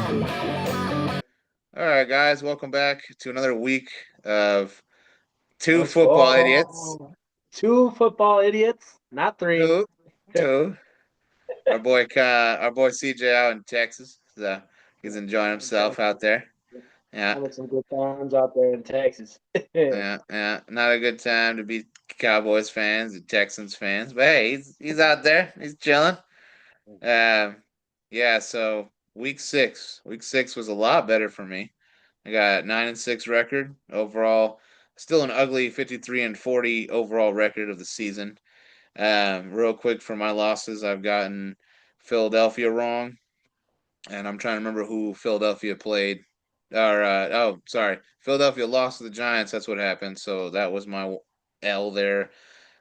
All right, guys, welcome back to another week of two Let's football idiots. go. Two football idiots, not three. Two, two. Our boy CJ out in Texas. So he's enjoying himself out there. Yeah, Having some good times out there in Texas. yeah. Not a good time to be Cowboys fans and Texans fans, but hey, he's out there. He's chilling. Um, yeah. So week six was a lot better for me. I got 9-6 record overall. Still an ugly 53-40 overall record of the season. Real quick for my losses, I've gotten Philadelphia wrong, and I'm trying to remember who Philadelphia played. Sorry, Philadelphia lost to the Giants. That's what happened. So that was my L there.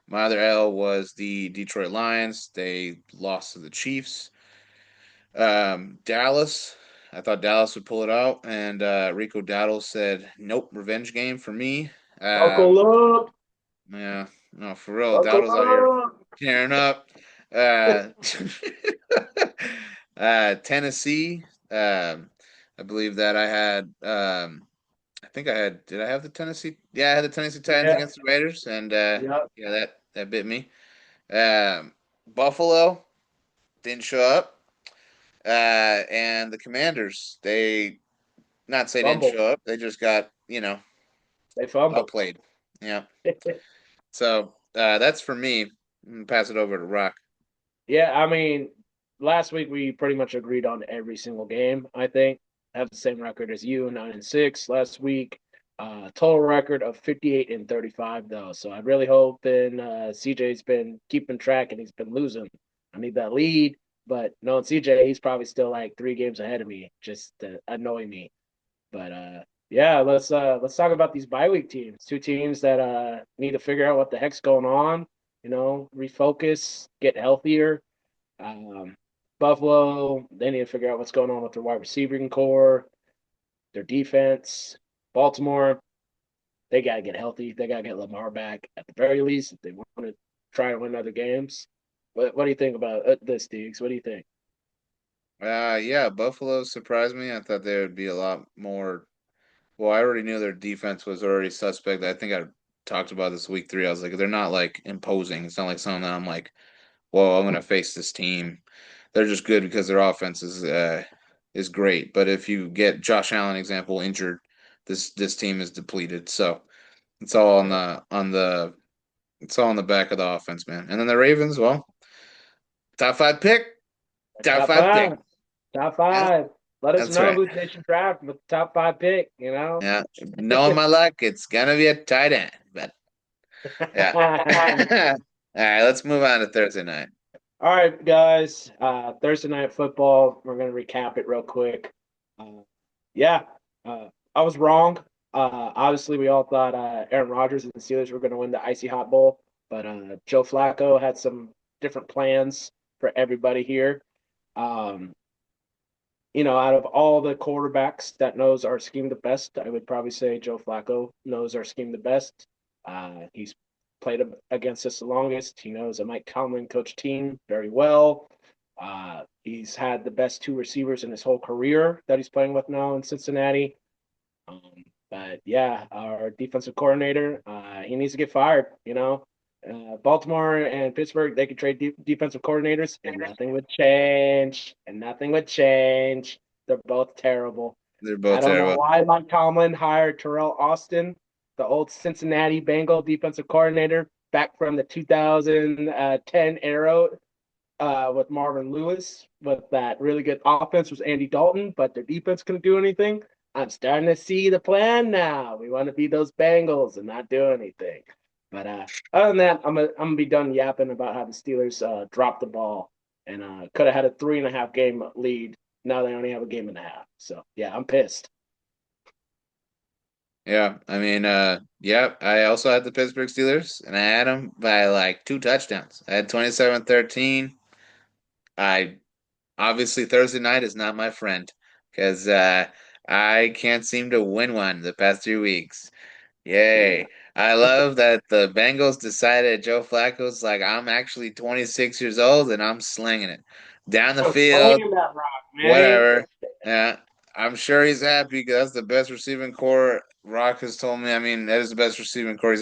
My other L was the Detroit Lions. They lost to the Chiefs. Dallas. I thought Dallas would pull it out, and Rico Dowdle said, "Nope, revenge game for me." Buckle up. Yeah, no, for real. Buckle Dowdle's out here up. tearing up. Uh, Tennessee. I believe that I had. I think I had. Did I have the Tennessee? Yeah, I had the Tennessee Titans Yeah. against the Raiders, and Yep. yeah, that bit me. Buffalo didn't show up, and the Commanders. They not say didn't Fumble. show up. They just got They fumbled. outplayed. Yeah. So that's for me. I'm gonna pass it over to Rock. Yeah, I mean, last week we pretty much agreed on every single game, I think. I have the same record as you, 9-6 last week. Total record of 58-35 though. So I really hope and CJ's been keeping track and he's been losing. I need that lead, but knowing CJ, he's probably still like 3 games ahead of me, just to annoy me. But yeah, let's talk about these bye week teams. Two teams that need to figure out what the heck's going on, refocus, get healthier. um, Buffalo, they need to figure out what's going on with their wide receiving core, their defense. Baltimore, they got to get healthy. They got to get Lamar back at the very least if they want to try and win other games. What do you think about this, Deegs? What do you think? Yeah, Buffalo surprised me. I thought they would be a lot more. Well, I already knew their defense was already suspect. I think I talked about this week three. I was like, they're not like imposing. It's not like something that I'm like, well, I'm gonna face this team. They're just good because their offense is great. But if you get Josh Allen example injured, this team is depleted. So it's all on the back of the offense, man. And then the Ravens, well, top five pick, top Top five pick. five. Top Yeah, five. Let us that's know right. who they should draft with the top five pick, you know? Yeah, knowing my luck, it's gonna be a tight end. But yeah. All right, let's move on to Thursday night. All right, guys. Thursday night football. We're gonna recap it real quick. Uh, yeah, I was wrong. Obviously, we all thought Aaron Rodgers and the Steelers were gonna win the icy hot bowl, but Joe Flacco had some different plans for everybody here. Um, out of all the quarterbacks that knows our scheme the best, I would probably say Joe Flacco knows our scheme the best. He's played against us the longest. He knows a Mike Tomlin coach team very well. He's had the best two receivers in his whole career that he's playing with now in Cincinnati. But yeah, our defensive coordinator, he needs to get fired. Baltimore and Pittsburgh, they could trade defensive coordinators, and nothing would change. And nothing would change. They're both terrible. They're I both don't know terrible. why Mike Tomlin hired Terrell Austin, the old Cincinnati Bengal defensive coordinator, back from the 2010 era with Marvin Lewis, with that really good offense was Andy Dalton, but their defense couldn't do anything. I'm starting to see the plan now. We want to be those Bengals and not do anything. But other than that, I'm gonna be done yapping about how the Steelers dropped the ball and could have had a 3.5 game lead. Now they only have a game and a half. So yeah, I'm pissed. Yeah, I mean, yeah, I also had the Pittsburgh Steelers, and I had them by like two touchdowns. I had 27-13. I obviously Thursday night is not my friend because I can't seem to win one the past 3 weeks. Yeah. Yay. I love that the Bengals decided Joe Flacco's like, I'm actually 26 years old and I'm slinging it down the I'm field, slinging that rock, man. whatever. Yeah. I'm sure he's happy because that's the best receiving core Rock has told me. I mean, that is the best receiving core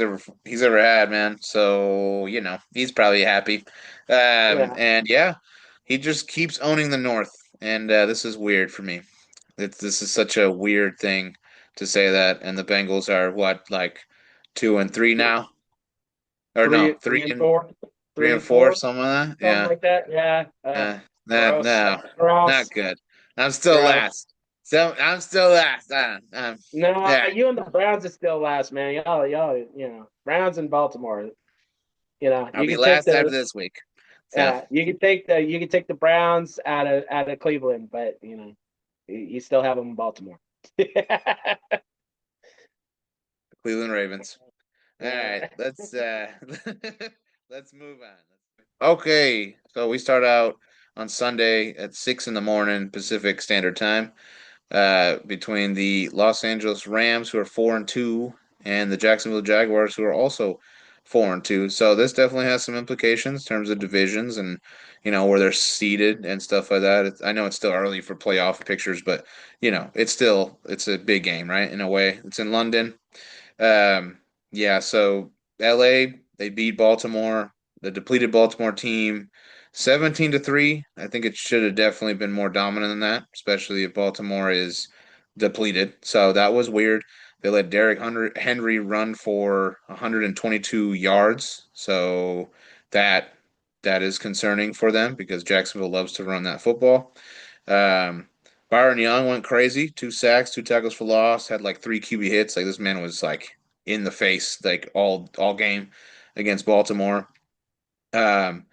he's ever had, man. So, he's probably happy. Yeah, And yeah, he just keeps owning the North, and this is weird for me. This is such a weird thing to say that, and the Bengals are what, like 2-3 now, or no, three, three three and and four, three three and and four, four, something like that. something Yeah, like that. Yeah, that gross, no, not gross, good. I'm still gross. last. So I'm still last. No, Yeah, you and the Browns are still last, man. Y'all, Browns and Baltimore. I'll You be can take last after the this week. So you can take the Browns out of Cleveland, but you still have them in Baltimore. Cleveland Ravens. All right, Yeah. let's move on. Okay, so we start out on Sunday at 6 in the morning Pacific Standard Time, between the Los Angeles Rams, who are 4-2, and the Jacksonville Jaguars, who are also 4-2. So this definitely has some implications in terms of divisions and where they're seated and stuff like that. I know it's still early for playoff pictures, but it's a big game, right? In a way, it's in London. Yeah, so LA, they beat Baltimore, the depleted Baltimore team, 17-3. I think it should have definitely been more dominant than that, especially if Baltimore is depleted. So that was weird. They let Derrick Henry run for 122 yards. So that that is concerning for them because Jacksonville loves to run that football. Um, Byron Young went crazy, 2 sacks, 2 tackles for loss, had like 3 QB hits. Like this man was like in the face like all game against Baltimore. Um,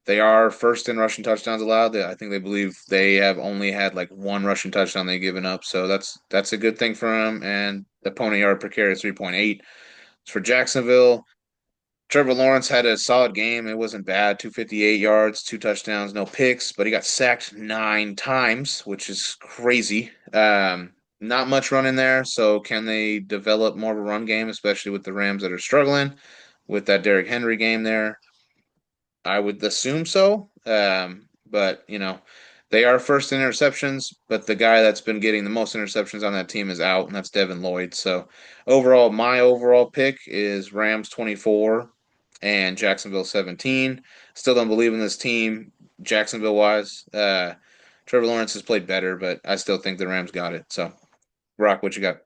they are first in rushing touchdowns allowed. I think they believe they have only had like one rushing touchdown they've given up, so that's a good thing for them. And the pony yard per carry is 3.8. For Jacksonville, Trevor Lawrence had a solid game. It wasn't bad. 258 yards, 2 touchdowns, no picks, but he got sacked 9 times, which is crazy. Not much run in there. So can they develop more of a run game, especially with the Rams that are struggling with that Derrick Henry game there? I would assume so. But they are first in interceptions, but the guy that's been getting the most interceptions on that team is out, and that's Devin Lloyd. So overall, my overall pick is Rams 24 and Jacksonville 17. Still don't believe in this team, Jacksonville wise. Trevor Lawrence has played better, but I still think the Rams got it. So, Rock, what you got?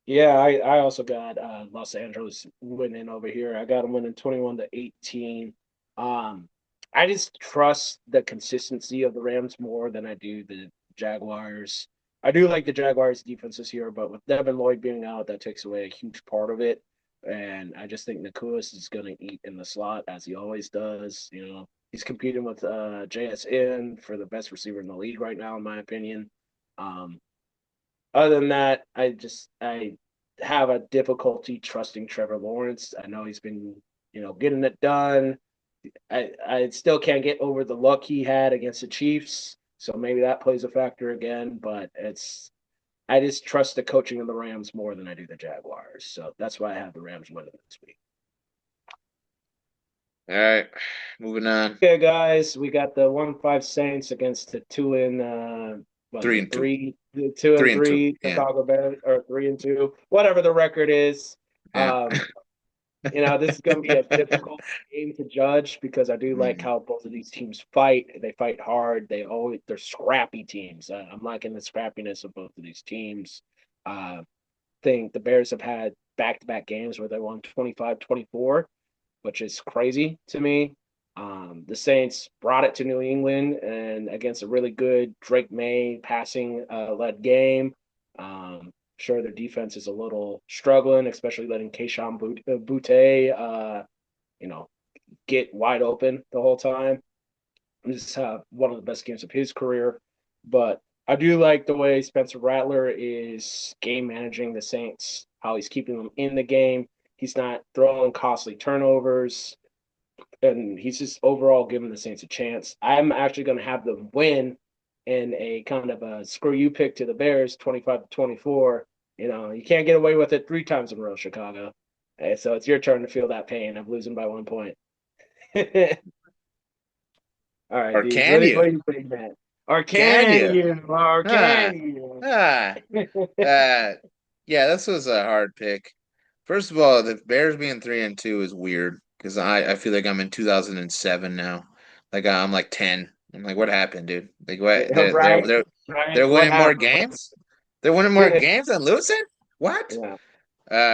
Yeah, I also got Los Angeles winning over here. I got them winning 21-18. Um, I just trust the consistency of the Rams more than I do the Jaguars. I do like the Jaguars defense this year, but with Devin Lloyd being out, that takes away a huge part of it. And I just think Nakuas is going to eat in the slot as he always does. He's competing with JSN for the best receiver in the league right now, in my opinion. Um, Other than that, I have a difficulty trusting Trevor Lawrence. I know he's been, getting it done. I still can't get over the luck he had against the Chiefs. So maybe that plays a factor again, but I just trust the coaching of the Rams more than I do the Jaguars. So that's why I have the Rams winning this week. All right, moving on. Okay, guys, we got the 1-5 Saints against the two and what is Three it, and two. the two and 3-2. three Yeah. Chicago Bears, or 3-2, whatever the record is. Yeah. Um, this is going to be a difficult game to judge because I do like Mhm. how both of these teams fight. They fight hard. They're scrappy teams. I'm liking the scrappiness of both of these teams. Think the Bears have had back-to-back games where they won 25-24, which is crazy to me. The Saints brought it to New England and against a really good Drake May passing led game. Sure, their defense is a little struggling, especially letting Keishawn Butte, you know, get wide open the whole time. This is one of the best games of his career. But I do like the way Spencer Rattler is game managing the Saints, how he's keeping them in the game. He's not throwing costly turnovers, and he's just overall giving the Saints a chance. I'm actually going to have them win in a kind of a screw you pick to the Bears, 25-24. You can't get away with it 3 times in a row, Chicago. And so it's your turn to feel that pain of losing by 1 point. All right, Or dudes. can you? What do you think, man? Or Can can you? you? Or Ah, can you? ah. Uh, yeah, this was a hard pick. First of all, the Bears being 3-2 is weird because I feel like I'm in 2007 now. Like I'm like 10. I'm like, what happened, dude? Like what? Right, right. They're What winning more happened? games. They're winning more games than losing. What? Yeah,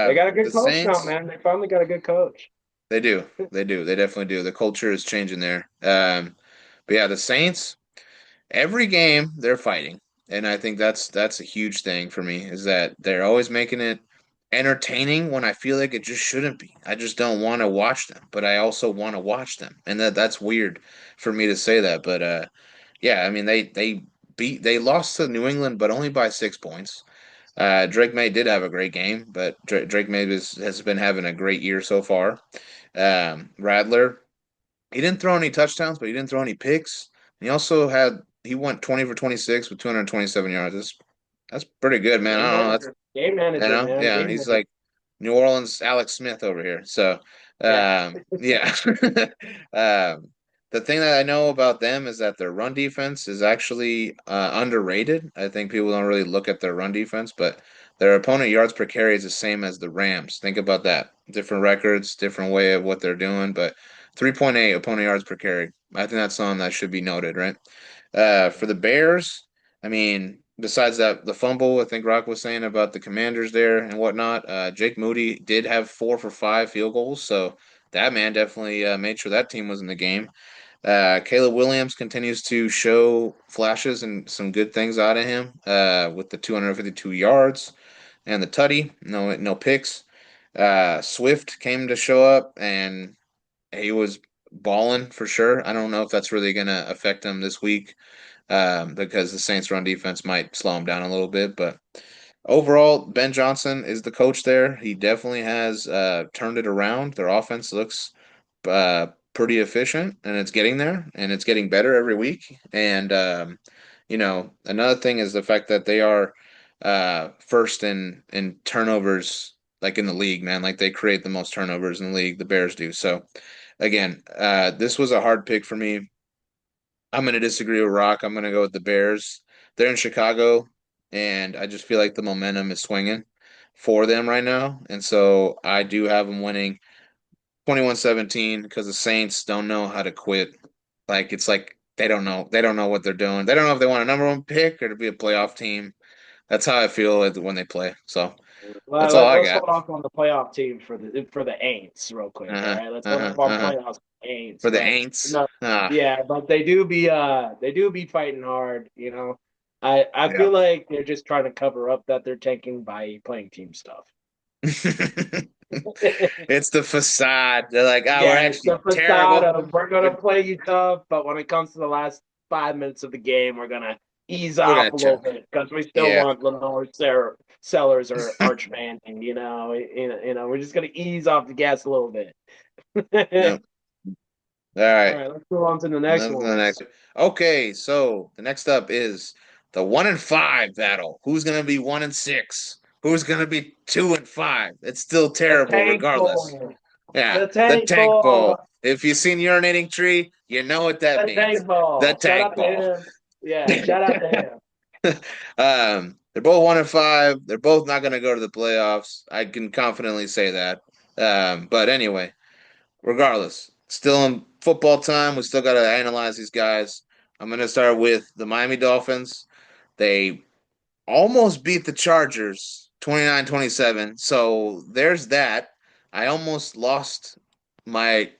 they got a The good coach now, Saints. man. They finally got a good coach. They do. They do. They definitely do. The culture is changing there. But yeah, the Saints. Every game they're fighting, and I think that's a huge thing for me is that they're always making it entertaining when I feel like it just shouldn't be. I just don't want to watch them, but I also want to watch them, and that's weird for me to say that. But yeah, I mean they lost to New England, but only by 6 points. Drake May did have a great game, but Drake May has been having a great year so far. Radler, he didn't throw any touchdowns, but he didn't throw any picks. He also he went 20 for 26 with 227 yards. That's pretty good, man. I don't know. Game manager, man, Yeah, game he's manager. like New Orleans Alex Smith over here. So, Yeah, yeah. The thing that I know about them is that their run defense is actually underrated. I think people don't really look at their run defense, but their opponent yards per carry is the same as the Rams. Think about that. Different records, different way of what they're doing, but 3.8 opponent yards per carry. I think that's something that should be noted, right? For the Bears, I mean, besides that, the fumble, I think Rock was saying about the Commanders there and whatnot. Jake Moody did have 4 for 5 field goals, so that man definitely made sure that team was in the game. Caleb Williams continues to show flashes and some good things out of him with the 252 yards and the tutty, no picks. Swift came to show up and he was balling for sure. I don't know if that's really going to affect him this week because the Saints' run defense might slow him down a little bit. But overall, Ben Johnson is the coach there. He definitely has turned it around. Their offense looks pretty efficient, and it's getting there, and it's getting better every week. And another thing is the fact that they are first in turnovers, like in the league, man. Like they create the most turnovers in the league. The Bears do. So again, this was a hard pick for me. I'm going to disagree with Rock. I'm going to go with the Bears. They're in Chicago, and I just feel like the momentum is swinging for them right now. And so I do have them winning 21-17 because the Saints don't know how to quit. It's like they don't know. They don't know what they're doing. They don't know if they want a number one pick or to be a playoff team. That's how I feel when they play. So well, that's all I let's got. hold off on the playoff team for the Aints real quick. All Uh-huh. right, let's hold Uh-huh. off on Uh-huh. playoffs Aints, For the but Aints. no, Ah, yeah, but they do be fighting hard. I yeah. feel like they're just trying to cover up that they're tanking by playing team stuff. It's the facade. They're like, we're Yeah, it's actually the facade terrible. of we're gonna We're play you tough, but when it comes to the last 5 minutes of the game, we're gonna ease we're gonna off a little check. bit because we still Yeah. want Lenore Sellers or Arch Manning. We're just gonna ease off the gas a little bit. Yep. All All right. right, let's move on to the next That's the one. next. Okay, so the next up is the 1-5 battle. Who's gonna be 1-6? Who's gonna be 2-5? It's still The terrible, Tank regardless. Bowl. Yeah, The the Tank tank Bowl. bowl. If you've seen urinating tree, you know what that The means. Tank The Bowl. Shout tank out to bowl. him. Yeah, shout out to him. They're both 1-5. They're both not going to go to the playoffs. I can confidently say that. But anyway, regardless, still in football time. We still got to analyze these guys. I'm going to start with the Miami Dolphins. They almost beat the Chargers 29-27. So there's that. I almost lost my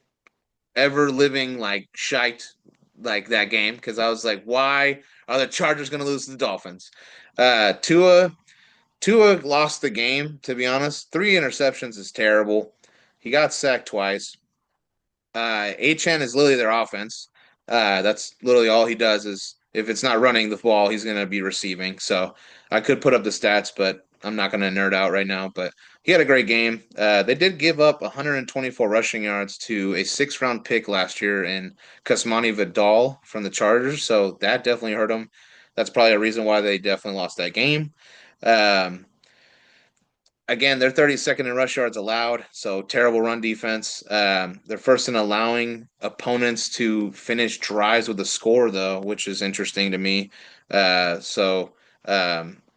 ever living like shite like that game because I was like, why are the Chargers going to lose to the Dolphins? Tua lost the game. To be honest, 3 interceptions is terrible. He got sacked twice. HN is literally their offense. That's literally all he does is if it's not running the ball, he's going to be receiving. So I could put up the stats, but I'm not going to nerd out right now. But he had a great game. They did give up 124 rushing yards to a 6th-round pick last year in Kasmani Vidal from the Chargers. So that definitely hurt them. That's probably a reason why they definitely lost that game. Um, again, they're 32nd in rush yards allowed, so terrible run defense. They're first in allowing opponents to finish drives with a score, though, which is interesting to me.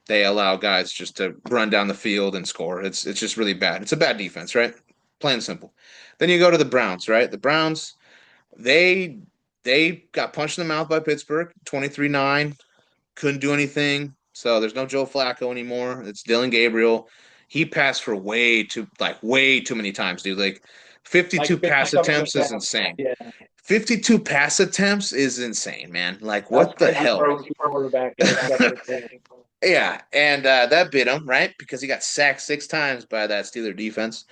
They allow guys just to run down the field and score. It's just really bad. It's a bad defense, right? Plain and simple. Then you go to the Browns, right? The Browns, they they got punched in the mouth by Pittsburgh, 23-9. Couldn't do anything. So there's no Joe Flacco anymore. It's Dylan Gabriel. He passed for way too many times, dude. Like 52 Like 50 pass something attempts is attempts. insane. Yeah, 52 pass attempts is insane, man. Like that's what the crazy hell? for a rookie quarterback in his second game. Yeah, and that bit him, right? Because he got sacked 6 times by that Steeler defense.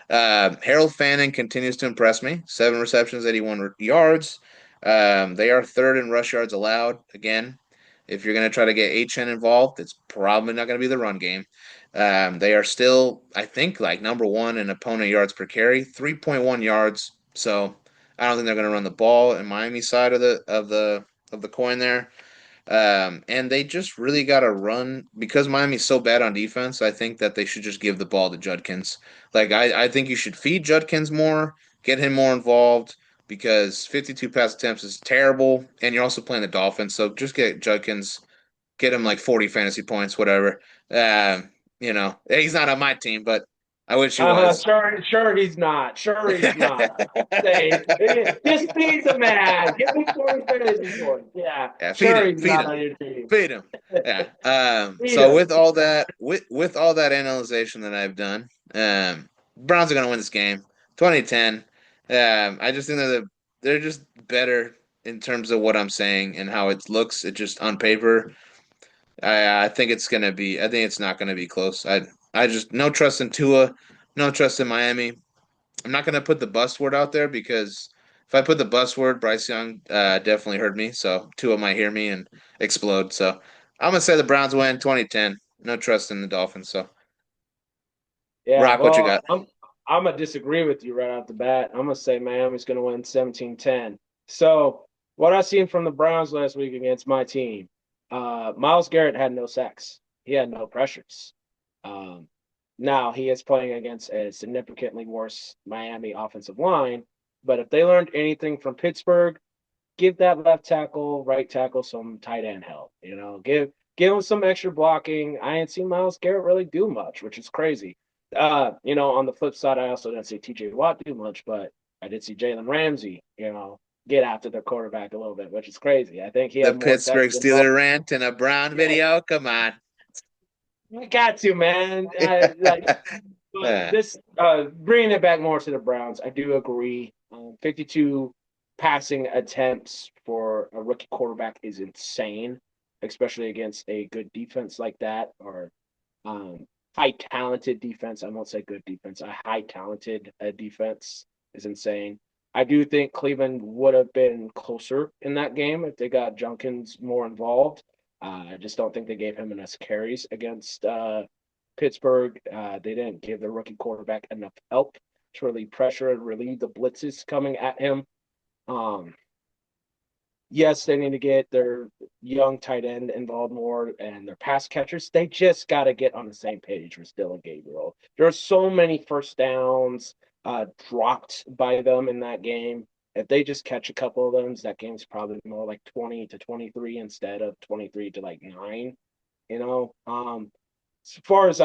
Harold Fanning continues to impress me. 7 receptions, 81 yards. They are third in rush yards allowed. Again, if you're going to try to get HN involved, it's probably not going to be the run game. They are still, I think, like number one in opponent yards per carry, 3.1 yards. So I don't think they're going to run the ball in Miami side of the coin there. And they just really got to run because Miami's so bad on defense. I think that they should just give the ball to Judkins. Like I think you should feed Judkins more, get him more involved because 52 pass attempts is terrible, and you're also playing the Dolphins. So just get Judkins, get him like 40 fantasy points, whatever. He's not on my team, but I wish he was. Sure he's not. Sure he's not. Say, just feed the man. Give me 40 fantasy points. Yeah, Yeah, feed sure him, he's feed not him. on your team. Feed him. Yeah. Feed So him. with all that analyzation that I've done, Browns are gonna win this game. 2010. I just think that they're just better in terms of what I'm saying and how it looks. It just on paper. I think it's gonna be. I think it's not gonna be close. I just no trust in Tua, no trust in Miami. I'm not gonna put the bust word out there because if I put the bust word, Bryce Young definitely heard me. So Tua might hear me and explode. So I'm gonna say the Browns win 2010. No trust in the Dolphins. So Yeah, Rock, what you well, got? I'm gonna disagree with you right off the bat. I'm gonna say Miami's gonna win 17-10. So what I seen from the Browns last week against my team, Myles Garrett had no sacks. He had no pressures. Um, Now he is playing against a significantly worse Miami offensive line. But if they learned anything from Pittsburgh, give that left tackle, right tackle some tight end help. Give him some extra blocking. I ain't seen Myles Garrett really do much, which is crazy. On the flip side, I also didn't see TJ Watt do much, but I did see Jalen Ramsey, get after the quarterback a little bit, which is crazy. I think he The had more sacks Pittsburgh than both. Steeler rant in a Brown Yeah, video. Come on. I got to, man. But Uh, this, bringing it back more to the Browns, I do agree. 52 passing attempts for a rookie quarterback is insane, especially against a good defense like that or high talented defense. I won't say good defense. A high talented defense is insane. I do think Cleveland would have been closer in that game if they got Junkins more involved. I just don't think they gave him enough carries against Pittsburgh. They didn't give the rookie quarterback enough help to really pressure and relieve the blitzes coming at him. Um, yes, they need to get their young tight end involved more and their pass catchers. They just got to get on the same page with Dylan Gabriel. There are so many first downs dropped by them in that game. If they just catch a couple of them, that game's probably more like 20-23 instead of 23 to like 9. As far as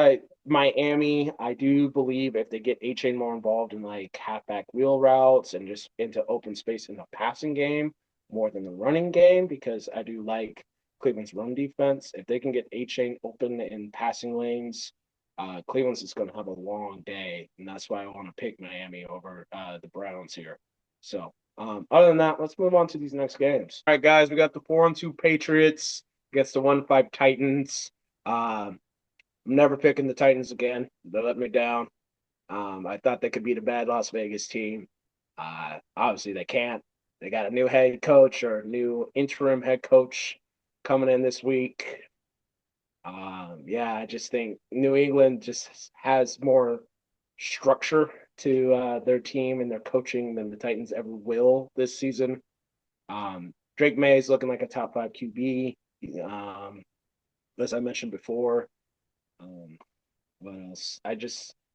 Miami, I do believe if they get A-Chain more involved in like halfback wheel routes and just into open space in the passing game more than the running game, because I do like Cleveland's run defense. If they can get A-Chain open in passing lanes, Cleveland's is going to have a long day, and that's why I want to pick Miami over the Browns here. So, other than that, let's move on to these next games. All right, guys, we got the 4-2 Patriots against the 1-5 Titans. I'm never picking the Titans again. They let me down. I thought they could beat a bad Las Vegas team. Obviously, they can't. They got a new head coach or a new interim head coach coming in this week. Yeah, I just think New England just has more structure to their team and their coaching than the Titans ever will this season. Drake May is looking like a top 5 QB. As I mentioned before, What else?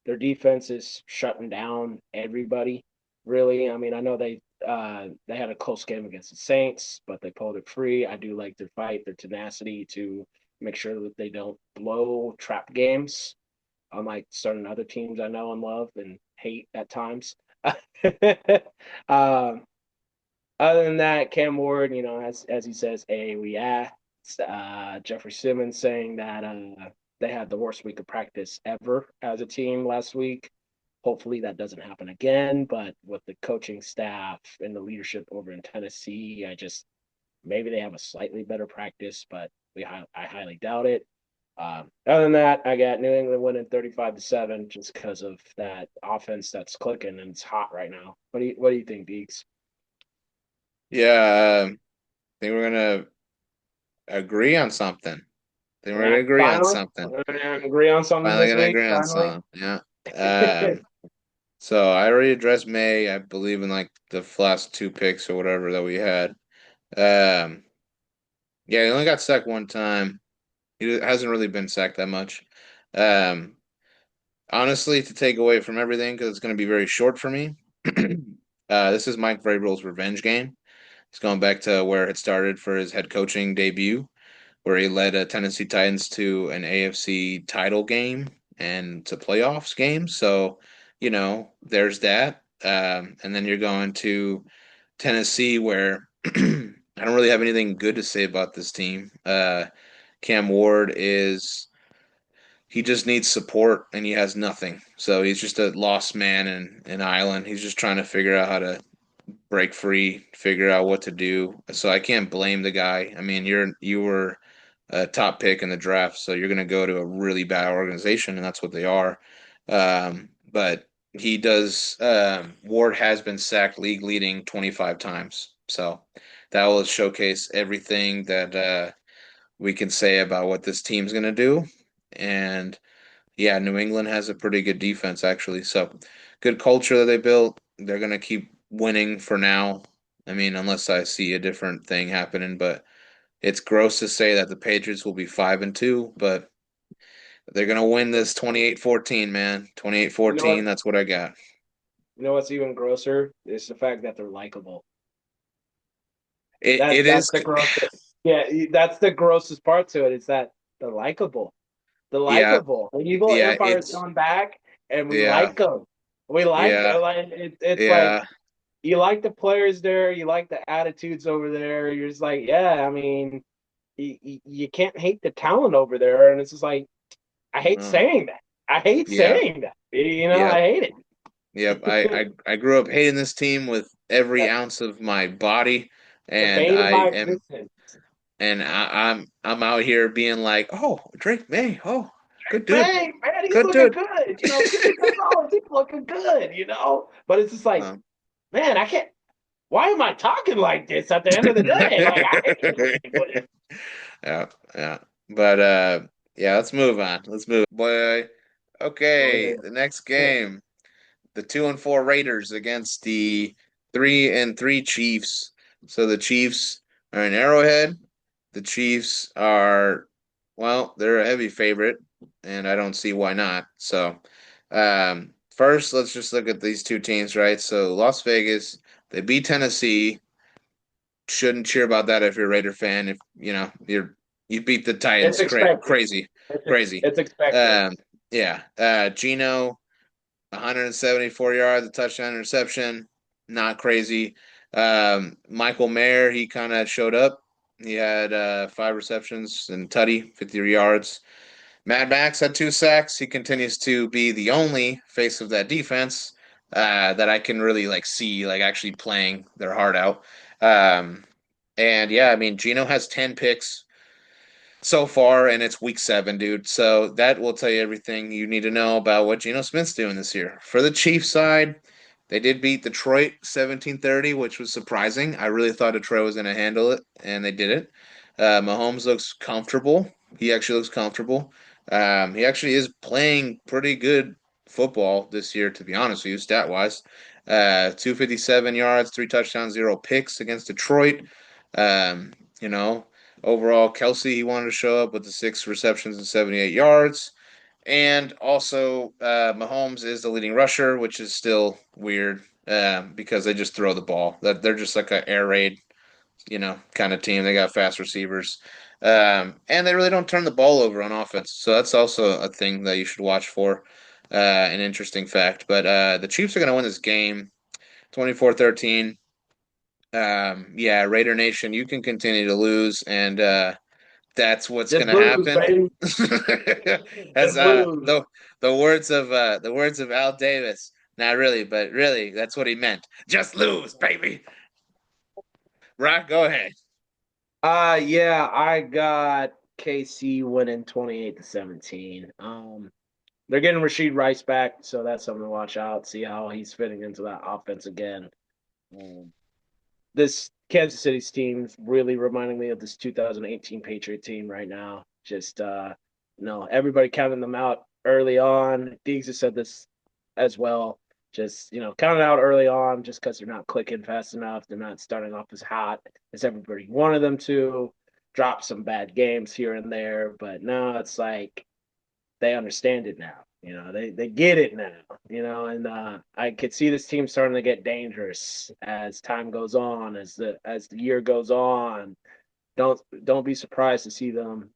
Their defense is shutting down everybody. Really, I mean, I know they had a close game against the Saints, but they pulled it free. I do like their fight, their tenacity to make sure that they don't blow trap games, unlike certain other teams I know and love and hate at times. um, Other than that, Cam Ward, as he says, we asked Jeffrey Simmons saying that they had the worst week of practice ever as a team last week. Hopefully that doesn't happen again. But with the coaching staff and the leadership over in Tennessee, maybe they have a slightly better practice, but I highly doubt it. Other than that, I got New England winning 35-7 just because of that offense that's clicking and it's hot right now. What do you think, Deeks? Yeah, I think we're gonna agree on something. I think we're Yeah, gonna agree on finally, something. we're gonna agree on something Finally this gonna week. agree on Finally, something. Yeah. So I already addressed May, I believe in like the last two picks or whatever that we had. Um, yeah, he only got sacked one time. He hasn't really been sacked that much. Um, Honestly, to take away from everything, because it's going to be very short for me. This is Mike Vrabel's revenge game. He's going back to where it started for his head coaching debut, where he led Tennessee Titans to an AFC title game and to playoffs game. So, there's that. And then you're going to Tennessee, where I don't really have anything good to say about this team. Cam Ward he just needs support and he has nothing. So he's just a lost man in an island. He's just trying to figure out how to break free, figure out what to do. So I can't blame the guy. I mean, you were a top pick in the draft, so you're going to go to a really bad organization, and that's what they are. But he does. Ward has been sacked league leading 25 times, so that will showcase everything that we can say about what this team's going to do. And yeah, New England has a pretty good defense actually. So good culture that they built. They're gonna keep winning for now. I mean, unless I see a different thing happening, but it's gross to say that the Patriots will be 5-2, but they're gonna win this 28-14, man. you know 28-14, what? that's what I got. You know what's even grosser is the fact that they're likable. It That's it that's is the gross. Yeah, that's the grossest part to it. Is that they're likable. They're yeah, likable. The evil yeah, empire is coming back, and we yeah, like them. We like yeah, like it's like yeah. you like the players there. You like the attitudes over there. You're just like, yeah. I mean, you can't hate the talent over there, and it's just like I hate Oh, saying that. I hate yeah, saying that. yeah. I hate Yep, it. I grew up hating this team with every That's ounce of my body, the and bane of my existence. I'm out here being like, oh, Drake May, oh, good dude, Man, he's good looking dude. good. Give me $10. He's looking good. But it's just like, Um, man, I can't. Why am I talking like this at the end of the day? Like, I hate it. yeah, yeah, but yeah, let's move on. Let's move, boy. Okay, the next game, the 2-4 Raiders against the 3-3 Chiefs. So the Chiefs are in Arrowhead. The Chiefs are, well, they're a heavy favorite, and I don't see why not. So, first, let's just look at these two teams, right? So Las Vegas, they beat Tennessee. Shouldn't cheer about that if you're a Raider fan. If you beat the It's Titans, expected. crazy, crazy. It's expected. Um, yeah. Gino 174 yards, a touchdown interception. Not crazy. Michael Mayer, he kind of showed up. He had 5 receptions and tutty, 50 yards. Mad Max had 2 sacks. He continues to be the only face of that defense that I can really like see like actually playing their heart out. Um, and yeah, I mean Gino has 10 picks so far, and it's week 7, dude. So that will tell you everything you need to know about what Geno Smith's doing this year. For the Chiefs side, they did beat Detroit 17-30, which was surprising. I really thought Detroit was going to handle it, and they didn't. Mahomes looks comfortable. He actually looks comfortable. He actually is playing pretty good football this year, to be honest with you, stat wise. 257 yards, 3 touchdowns, 0 picks against Detroit. Um, you know, Overall, Kelsey, he wanted to show up with the 6 receptions and 78 yards. And also, Mahomes is the leading rusher, which is still weird because they just throw the ball. That they're just like an air raid, kind of team. They got fast receivers, and they really don't turn the ball over on offense. So that's also a thing that you should watch for. An interesting fact. But the Chiefs are going to win this game 24-13. Yeah, Raider Nation, you can continue to lose, and that's what's Just gonna lose, happen. baby. As Just lose. the words of Al Davis. Not really, but really, that's what he meant. Just lose, baby. Rock, go ahead. Yeah, I got KC winning 28-17. They're getting Rashid Rice back, so that's something to watch out. See how he's fitting into that offense again. Um, this Kansas City's team's really reminding me of this 2018 Patriot team right now. Just everybody counting them out early on. Deegs has said this as well. Just counting out early on, just because they're not clicking fast enough. They're not starting off as hot as everybody wanted them to. Drop some bad games here and there, but now it's like they understand it now. They get it now. And I could see this team starting to get dangerous as time goes on, as the year goes on. Don't be surprised to see them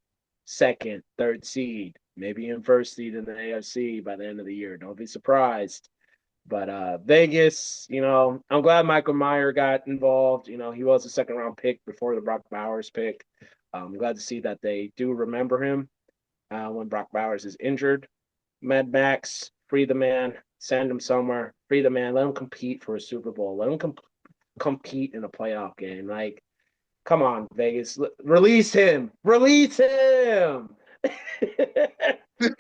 second, third seed, maybe in first seed in the AFC by the end of the year. Don't be surprised. But Vegas, I'm glad Michael Meyer got involved. He was a second round pick before the Brock Bowers pick. I'm glad to see that they do remember him when Brock Bowers is injured. Mad Max, free the man, send him somewhere, free the man, let him compete for a Super Bowl, let him compete in a playoff game. Like, come on, Vegas, release him, release him.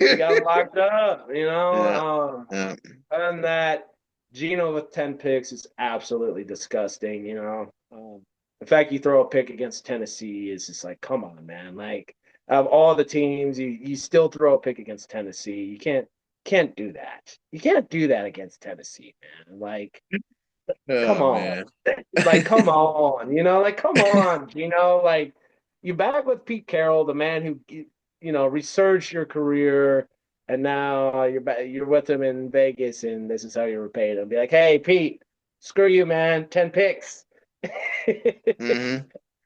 We got him locked up, Yeah, yeah. Other than that, Gino with 10 picks is absolutely disgusting, the fact you throw a pick against Tennessee is just like, come on, man. Like, of all the teams, you still throw a pick against Tennessee. You can't do that. You can't do that against Tennessee, man. Like, come Oh on. man. Like, come on. Like, come on, Gino. Like, you back with Pete Carroll, the man who resurged your career, and now you're with him in Vegas, and this is how you're repaid. I'll be like, hey, Pete, screw you, man. 10 picks. hmm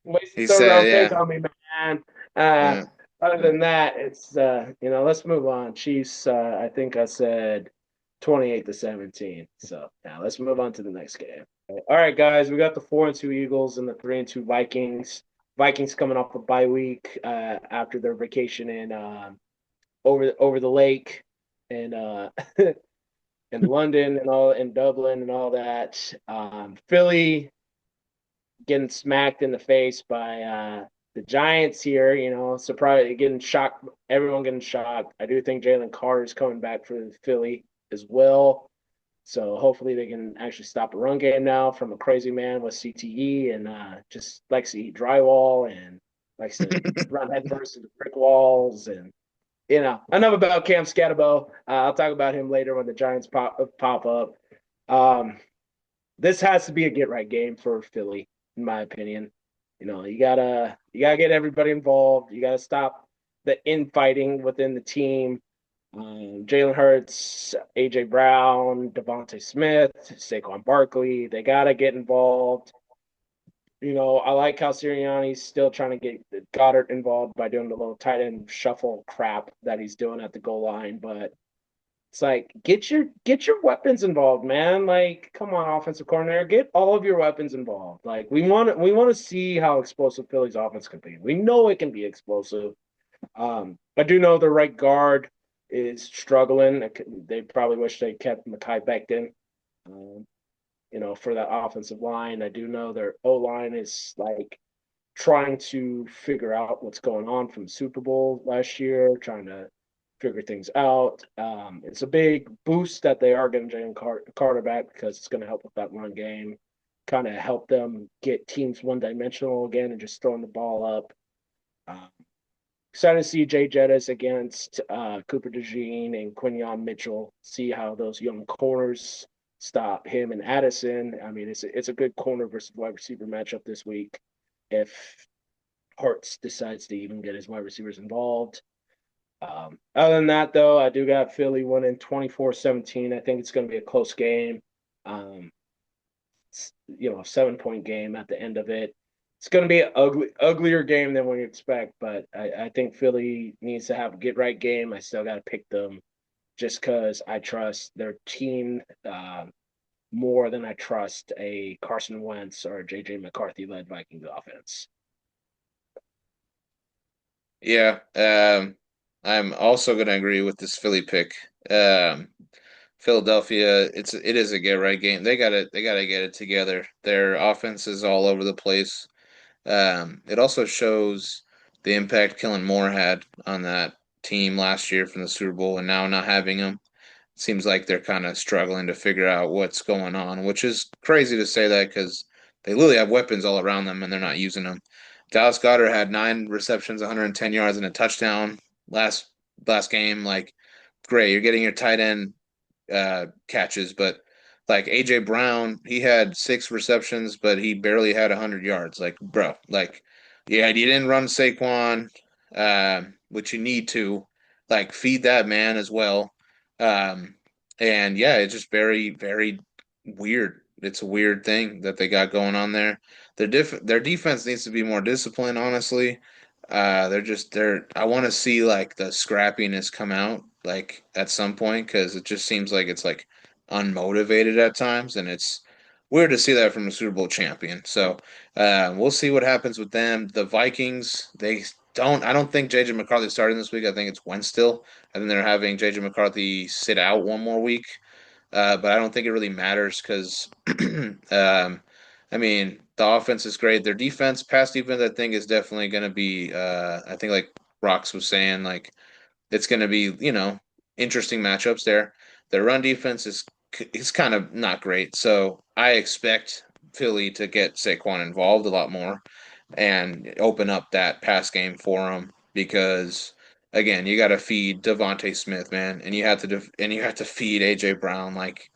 Wasted He third said, round pick yeah, on me, man. Uh, yeah. Other than that, it's let's move on. Chiefs, I think I said 28-17. So now let's move on to the next game. All right, guys, we got the 4-2 Eagles and the 3-2 Vikings. Vikings coming off a bye week after their vacation in over the lake and in London and all in Dublin and all that. Philly getting smacked in the face by the Giants here. Surprise, getting shocked. Everyone getting shocked. I do think Jalen Carter is coming back for Philly as well. So hopefully they can actually stop a run game now from a crazy man with CTE and just likes to eat drywall and likes to run headfirst into brick walls. And enough about Cam Scatterbo. I'll talk about him later when the Giants pop up. Um, this has to be a get right game for Philly, in my opinion. You gotta get everybody involved. You gotta stop the infighting within the team. Jalen Hurts, AJ Brown, Devontae Smith, Saquon Barkley, they gotta get involved. I like how Sirianni's still trying to get Goddard involved by doing the little tight end shuffle crap that he's doing at the goal line, but it's like get your weapons involved, man. Like, come on, offensive coordinator, get all of your weapons involved. Like, we want to see how explosive Philly's offense can be. We know it can be explosive. I do know the right guard is struggling. They probably wish they kept Mekhi Becton, um, for that offensive line. I do know their O line is like trying to figure out what's going on from the Super Bowl last year, trying to figure things out. It's a big boost that they are getting Jalen Carter back because it's going to help with that run game, kind of help them get teams one dimensional again and just throwing the ball up. Um, Excited to see Jay Jettis against Cooper DeJean and Quinion Mitchell. See how those young corners stop him and Addison. I mean, it's a good corner versus wide receiver matchup this week. If Hartz decides to even get his wide receivers involved. Other than that, though, I do got Philly winning 24-17. I think it's going to be a close game. Um, 7-point game at the end of it. It's going to be an uglier game than we expect, but I think Philly needs to have a get right game. I still got to pick them just because I trust their team more than I trust a Carson Wentz or JJ McCarthy led Vikings offense. Yeah, I'm also going to agree with this Philly pick. Philadelphia, it is a get right game. They gotta get it together. Their offense is all over the place. It also shows the impact Kellen Moore had on that team last year from the Super Bowl, and now not having him seems like they're kind of struggling to figure out what's going on, which is crazy to say that because they literally have weapons all around them and they're not using them. Dallas Goedert had 9 receptions, 110 yards, and a touchdown last last game. Like, great, you're getting your tight end catches, but like AJ Brown, he had 6 receptions, but he barely had 100 yards. Like, bro, like, yeah, you didn't run Saquon, which you need to, like, feed that man as well. Um, and yeah, it's just very, very weird. It's a weird thing that they got going on there. Their defense needs to be more disciplined, honestly. They're I want to see like the scrappiness come out like at some point because it just seems like it's like unmotivated at times, and it's weird to see that from a Super Bowl champion. So we'll see what happens with them. The Vikings, I don't think JJ McCarthy starting this week. I think it's Wentz still. I think they're having JJ McCarthy sit out one more week. But I don't think it really matters because, I mean, the offense is great. Their defense, pass defense, I think is definitely going to be. I think like Rox was saying, like it's going to be interesting matchups there. Their run defense is kind of not great, so I expect Philly to get Saquon involved a lot more and open up that pass game for him because again, you got to feed Devonte Smith, man, and you have to feed AJ Brown, like,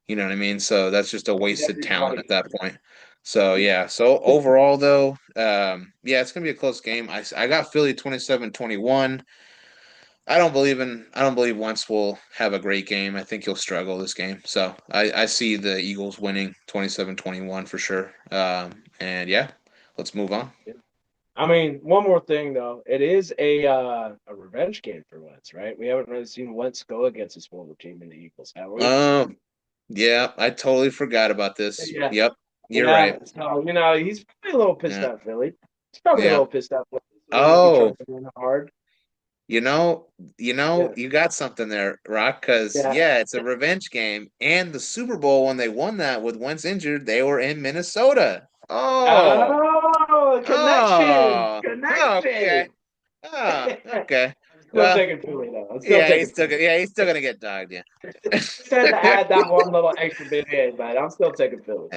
you know what I mean. So that's just a Feed wasted talent at everybody. that point. So yeah, so overall though, yeah, it's gonna be a close game. I got Philly 27-21. I don't believe Wentz will have a great game. I think he'll struggle this game. So I see the Eagles winning 27-21 for sure. And yeah, let's move on. I mean, one more thing though, it is a revenge game for Wentz, right? We haven't really seen Wentz go against his former team in the Eagles, have we? Oh, yeah, I totally forgot about this. Yeah, Yep, you're yeah. right. So he's probably a little pissed Yeah, at Philly. He's probably a yeah. little pissed at Wentz. They might be trying Oh, to win hard. you know, Yeah, you got something there, Rock, because yeah. yeah, it's a revenge game. And the Super Bowl, when they won that with Wentz injured, they were in Minnesota. Oh, Oh, connection, oh, okay. connection. Oh, okay. I'm still Well, taking Philly though. I'm still taking Philly. yeah, he's still gonna get dogged, yeah. Just had to add that one little extra bit in, but I'm still taking Philly.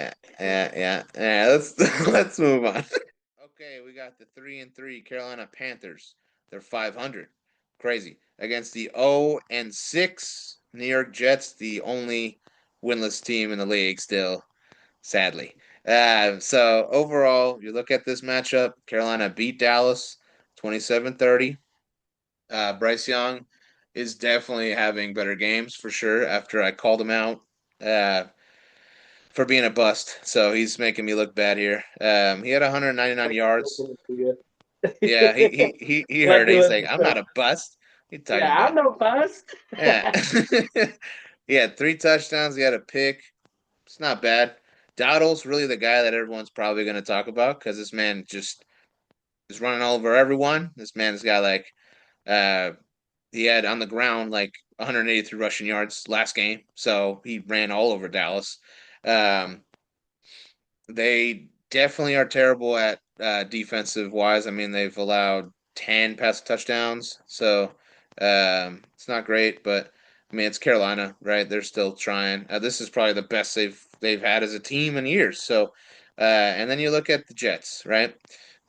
Yeah. Let's let's move on. Okay, we got the 3-3 Carolina Panthers. They're 500. Crazy. Against the 0-6 New York Jets, the only winless team in the league still, sadly. So overall, you look at this matchup, Carolina beat Dallas 27-30. Bryce Young is definitely having better games for sure after I called him out uh, for being a bust. So he's making me look bad here. He had 199 yards. Yeah, he Like heard it. you He's like, listen I'm to. not a bust. What are you talking Yeah, I'm about? no bust. Yeah. He had 3 touchdowns. He had a pick. It's not bad. Dowdle's really the guy that everyone's probably going to talk about because this man just is running all over everyone. This man's got like uh he had on the ground like 183 rushing yards last game, so he ran all over Dallas. Um, they definitely are terrible at defensive wise. I mean, they've allowed 10 pass touchdowns, so it's not great. But I mean, it's Carolina, right? They're still trying. This is probably the best they've had as a team in years. So, and then you look at the Jets, right?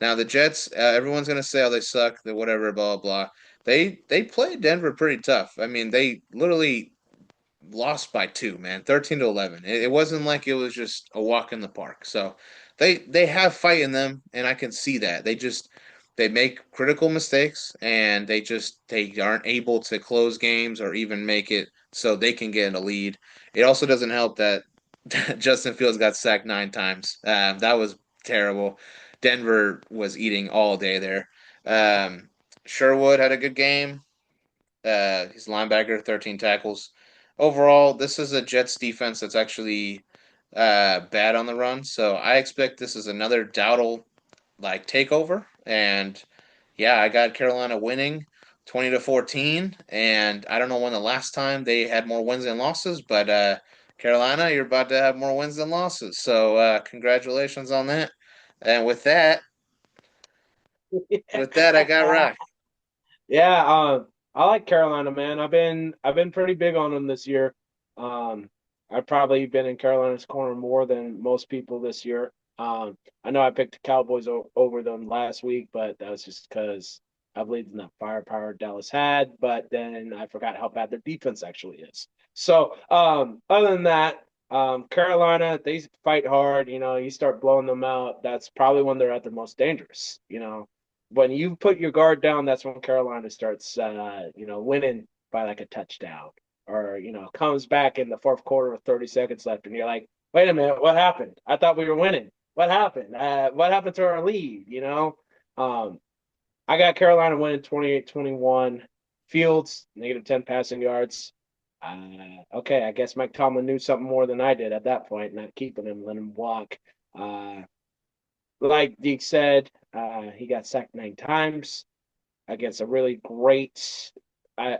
Now the Jets, everyone's gonna say, "Oh, they suck," the whatever, blah blah blah. They played Denver pretty tough. I mean, they literally lost by 2, man, 13-11. It wasn't like it was just a walk in the park. So they have fight in them, and I can see that. They just they make critical mistakes and they aren't able to close games or even make it so they can get in a lead. It also doesn't help that Justin Fields got sacked 9 times. That was terrible. Denver was eating all day there. Sherwood had a good game. He's a linebacker, 13 tackles. Overall, this is a Jets defense that's actually bad on the run. So I expect this is another Dowdle like takeover. And yeah, I got Carolina winning 20-14. And I don't know when the last time they had more wins than losses, but Carolina, you're about to have more wins than losses. So congratulations on that. And with that, I got Rock. Yeah, I like Carolina, man. I've been pretty big on them this year. Um, I've probably been in Carolina's corner more than most people this year. I know I picked the Cowboys over them last week, but that was just because I believed in that firepower Dallas had. But then I forgot how bad their defense actually is. So, other than that, Carolina, they fight hard. You know, you start blowing them out, that's probably when they're at their most dangerous. You know, when you put your guard down, that's when Carolina starts, winning by like a touchdown, or comes back in the fourth quarter with 30 seconds left, and you're like, wait a minute, what happened? I thought we were winning. What happened? What happened to our lead? Um, I got Carolina winning 28-21. Fields -10 passing yards. Okay, I guess Mike Tomlin knew something more than I did at that point, not keeping him, letting him walk. Uh, like Deke said, he got sacked 9 times against a really great, uh,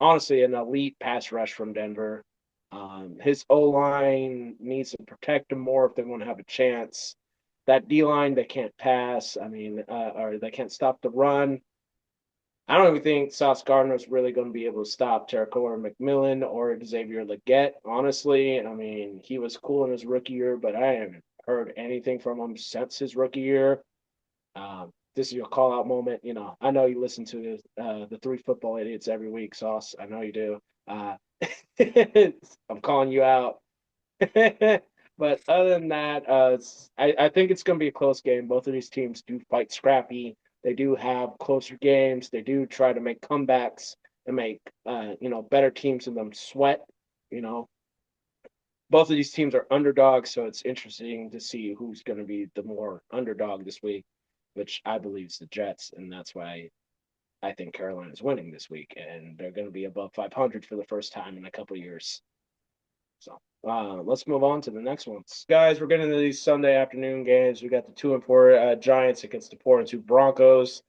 honestly, an elite pass rush from Denver. His O line needs to protect him more if they want to have a chance. That D line, they can't pass. I mean, or they can't stop the run. I don't even think Sauce Gardner is really going to be able to stop Terracotta McMillan or Xavier Legette. Honestly, I mean, he was cool in his rookie year, but I haven't heard anything from him since his rookie year. This is your call out moment. I know you listen to the Three Football Idiots every week, Sauce. I know you do. I'm calling you out. But other than that, I think it's going to be a close game. Both of these teams do fight scrappy. They do have closer games. They do try to make comebacks and make better teams than them sweat. You know, both of these teams are underdogs, so it's interesting to see who's going to be the more underdog this week, which I believe is the Jets, and that's why I think Carolina's winning this week, and they're going to be above 500 for the first time in a couple years. So let's move on to the next ones, guys. We're getting into these Sunday afternoon games. We got the 2-4 Giants against the 4-2 Broncos.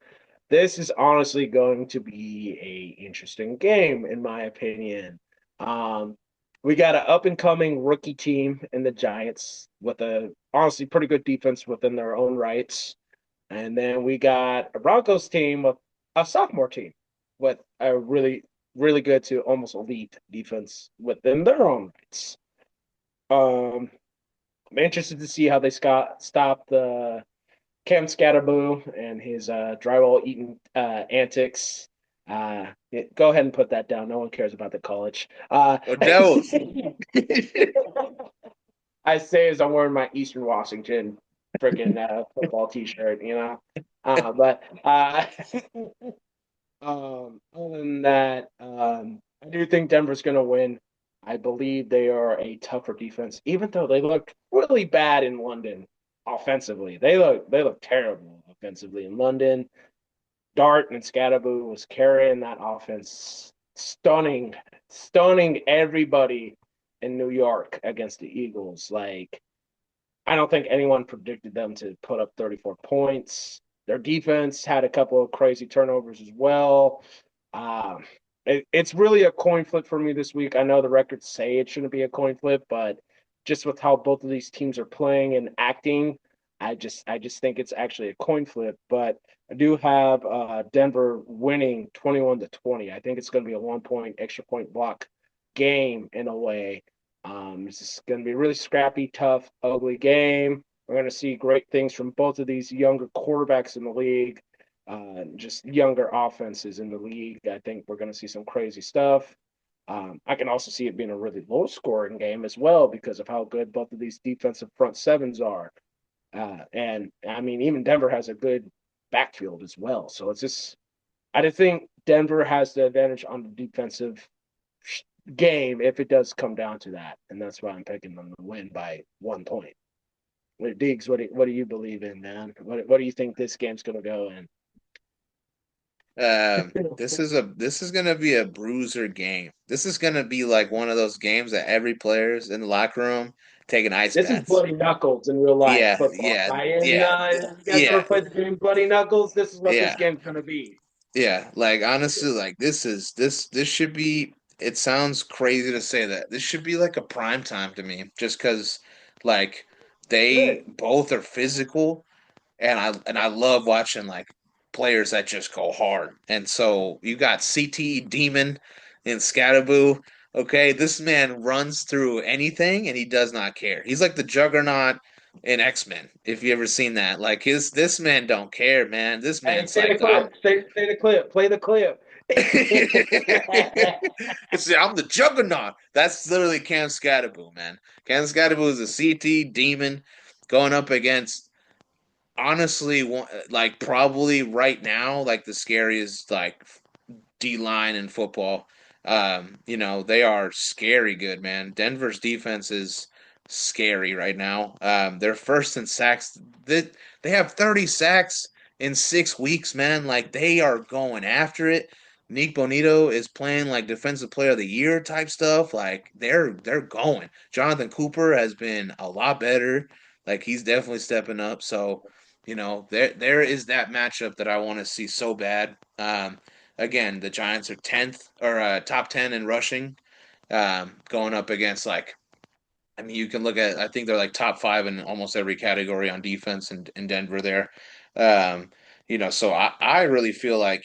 This is honestly going to be a interesting game, in my opinion. Um, we got an up and coming rookie team in the Giants with a honestly pretty good defense within their own rights, and then we got a Broncos team with a sophomore team with a really really good to almost elite defense within their own rights. Um, I'm interested to see how they stop the Cam Scatterboo and his drywall eating antics. Go ahead and put that down. No one cares about the college. Oh, Devils. I say as I'm wearing my Eastern Washington freaking football T-shirt, but other than that, I do think Denver's going to win. I believe they are a tougher defense, even though they looked really bad in London offensively. They look terrible offensively in London. Dart and Scatterboo was carrying that offense, stunning everybody in New York against the Eagles. Like, I don't think anyone predicted them to put up 34 points. Their defense had a couple of crazy turnovers as well. Um, it's really a coin flip for me this week. I know the records say it shouldn't be a coin flip, but just with how both of these teams are playing and acting, I just think it's actually a coin flip. But I do have Denver winning 21-20. I think it's going to be a 1 point extra point block game in a way. It's going to be a really scrappy, tough, ugly game. We're going to see great things from both of these younger quarterbacks in the league, just younger offenses in the league. I think we're going to see some crazy stuff. I can also see it being a really low scoring game as well because of how good both of these defensive front sevens are. And I mean, even Denver has a good backfield as well. So it's just I just think Denver has the advantage on the defensive game if it does come down to that, and that's why I'm picking them to win by 1 point. Diggs, what do you believe in, man? What do you think this game's gonna go in? This is gonna be a bruiser game. This is gonna be like one of those games that every player's in the locker room taking ice This is baths. bloody knuckles in real life Yeah, football. yeah, And yeah, you guys ever yeah, played the game Bloody Knuckles? This is what this yeah, game's gonna be. yeah. Like honestly, like this should be. It sounds crazy to say that this should be like a prime time to me, just because like they Good. both are physical and I love watching like players that just go hard. And so you got CT Demon in Scatterboo. Okay, this man runs through anything and he does not care. He's like the Juggernaut in X-Men. If you ever seen that, like his this man don't care, man. This Hey, man's say the like I'm. clip. Say the clip. Play the clip. I'm the Juggernaut. That's literally Cam Scatterboo, man. Cam Scatterboo is a CT demon going up against honestly like probably right now like the scariest like D line in football. They are scary good, man. Denver's defense is scary right now. They're first in sacks. They have 30 sacks in 6 weeks, man. Like they are going after it. Nick Bonito is playing like defensive player of the year type stuff. Like they're going. Jonathan Cooper has been a lot better. Like he's definitely stepping up. So, there is that matchup that I want to see so bad. Again, the Giants are 10th or top 10 in rushing, going up against like, I mean, you can look at, I think they're like top five in almost every category on defense in Denver there. Um, so I really feel like,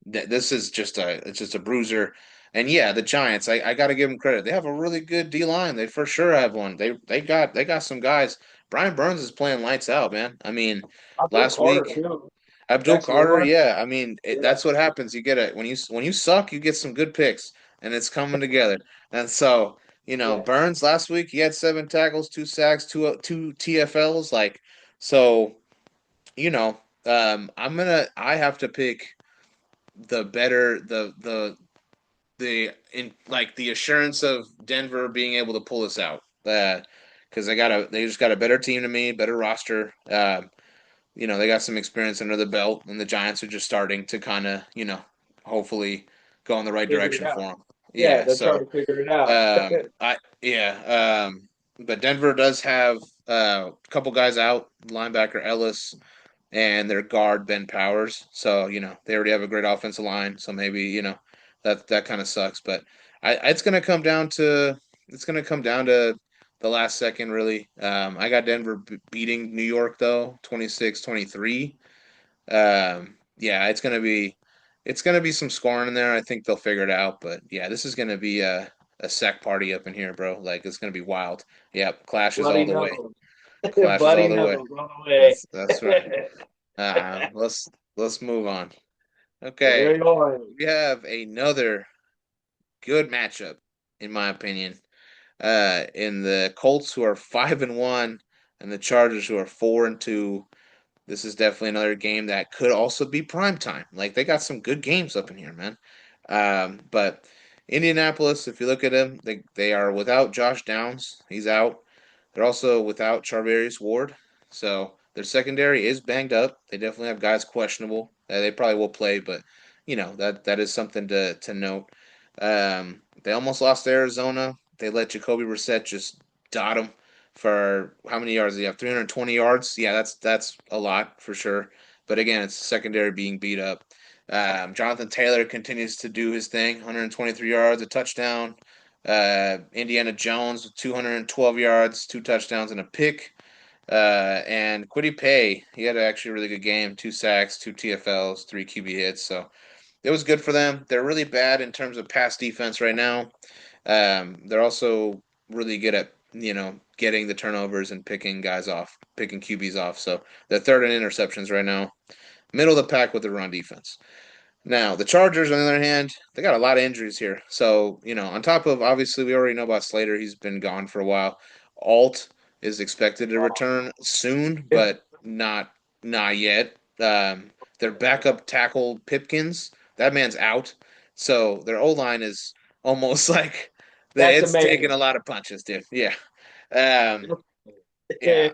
this is it's just a bruiser. And yeah, the Giants, I got to give them credit. They have a really good D line. They for sure have one. They got some guys. Brian Burns is playing lights out, man. I mean, Abdul last Carter week too. Abdul Jackson Carter, Irvine. yeah. I mean, Yeah. that's what happens. You get it when you suck, you get some good picks, and it's coming together. And so, Yeah. Burns last week he had 7 tackles, 2 sacks, two TFLs. Like, so you know, I have to pick the better the in like the assurance of Denver being able to pull this out. Because they just got a better team to me, better roster. They got some experience under the belt, and the Giants are just starting to kind of, hopefully go in the right Figured it direction out. for them. Yeah, Yeah, they're trying so to figure it out. um, but Denver does have a couple guys out, linebacker Ellis and their guard Ben Powers. So they already have a great offensive line. So maybe that kind of sucks. But it's gonna come down to the last second really. I got Denver beating New York though 26-23. Yeah, it's gonna be some scoring in there. I think they'll figure it out. But yeah, this is gonna be a sack party up in here, bro. Like it's gonna be wild. Yep, clashes all Bloody the way. knuckles. Clashes all Bloody the way. knuckles all the way. That's right. Let's move on. Okay, We're going. we have another good matchup, in my opinion. In the Colts who are 5-1 and the Chargers who are 4-2. This is definitely another game that could also be prime time. Like they got some good games up in here, man. But Indianapolis, if you look at them, they are without Josh Downs. He's out. They're also without Charvarius Ward. So their secondary is banged up. They definitely have guys questionable. They probably will play, but that is something to note. They almost lost to Arizona. They let Jacoby Brissett just dot them for how many yards do you have? 320 yards. Yeah, that's a lot for sure. But again, it's secondary being beat up. Jonathan Taylor continues to do his thing. 123 yards, a touchdown. Indiana Jones with 212 yards, 2 touchdowns, and a pick. And Quiddy Pay, he had actually a really good game. 2 sacks, 2 TFLs, 3 QB hits. So it was good for them. They're really bad in terms of pass defense right now. They're also really good at getting the turnovers and picking guys off, picking QBs off. So they're third in interceptions right now. Middle of the pack with the run defense. Now, the Chargers, on the other hand, they got a lot of injuries here. So, on top of obviously we already know about Slater, he's been gone for a while. Alt is expected to return soon, It, but not yet. Their backup tackle Pipkins, that man's out. So their O line is almost like That's it's taking amazing. a lot of punches, dude. Yeah. Um, yeah.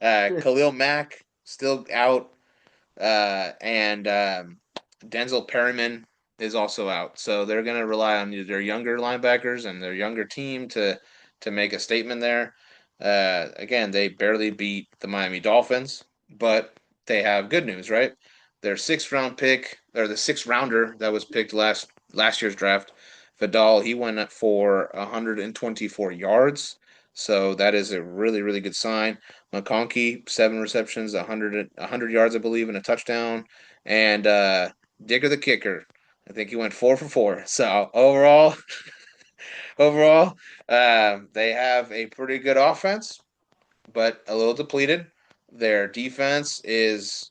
Yeah, Khalil Mack still out. And Denzel Perryman is also out. So they're going to rely on their younger linebackers and their younger team to make a statement there. Again, they barely beat the Miami Dolphins, but they have good news, right? Their sixth round pick, or the sixth rounder that was picked last year's draft, Vidal, he went for 124 yards. So that is a really, really good sign. McConkey, 7 receptions, 100 yards, I believe, and a touchdown. And Digger the kicker, I think he went 4 for 4. So overall, they have a pretty good offense, but a little depleted. Their defense is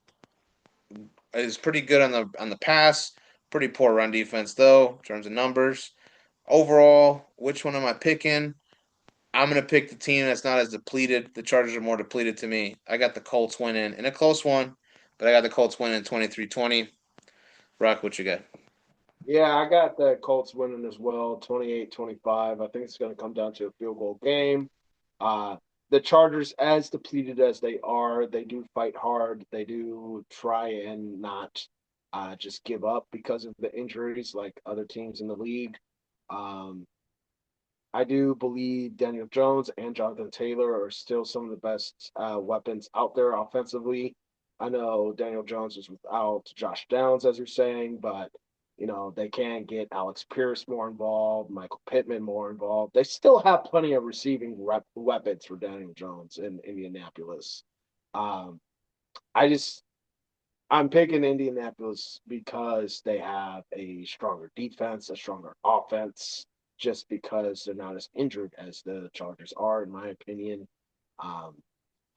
pretty good on the pass. Pretty poor run defense though, in terms of numbers. Overall, which one am I picking? I'm gonna pick the team that's not as depleted. The Chargers are more depleted to me. I got the Colts winning in a close one, but I got the Colts winning 23-20. Rock, what you got? yeah, I got the Colts winning as well, 28-25. I think it's going to come down to a field goal game. Uh, the Chargers, as depleted as they are, they do fight hard. They do try and not just give up because of the injuries like other teams in the league. Um, I do believe Daniel Jones and Jonathan Taylor are still some of the best weapons out there offensively. I know Daniel Jones is without Josh Downs, as you're saying, but they can get Alex Pierce more involved, Michael Pittman more involved. They still have plenty of receiving weapons for Daniel Jones in Indianapolis. Um, I just I'm picking Indianapolis because they have a stronger defense, a stronger offense, just because they're not as injured as the Chargers are, in my opinion. Um,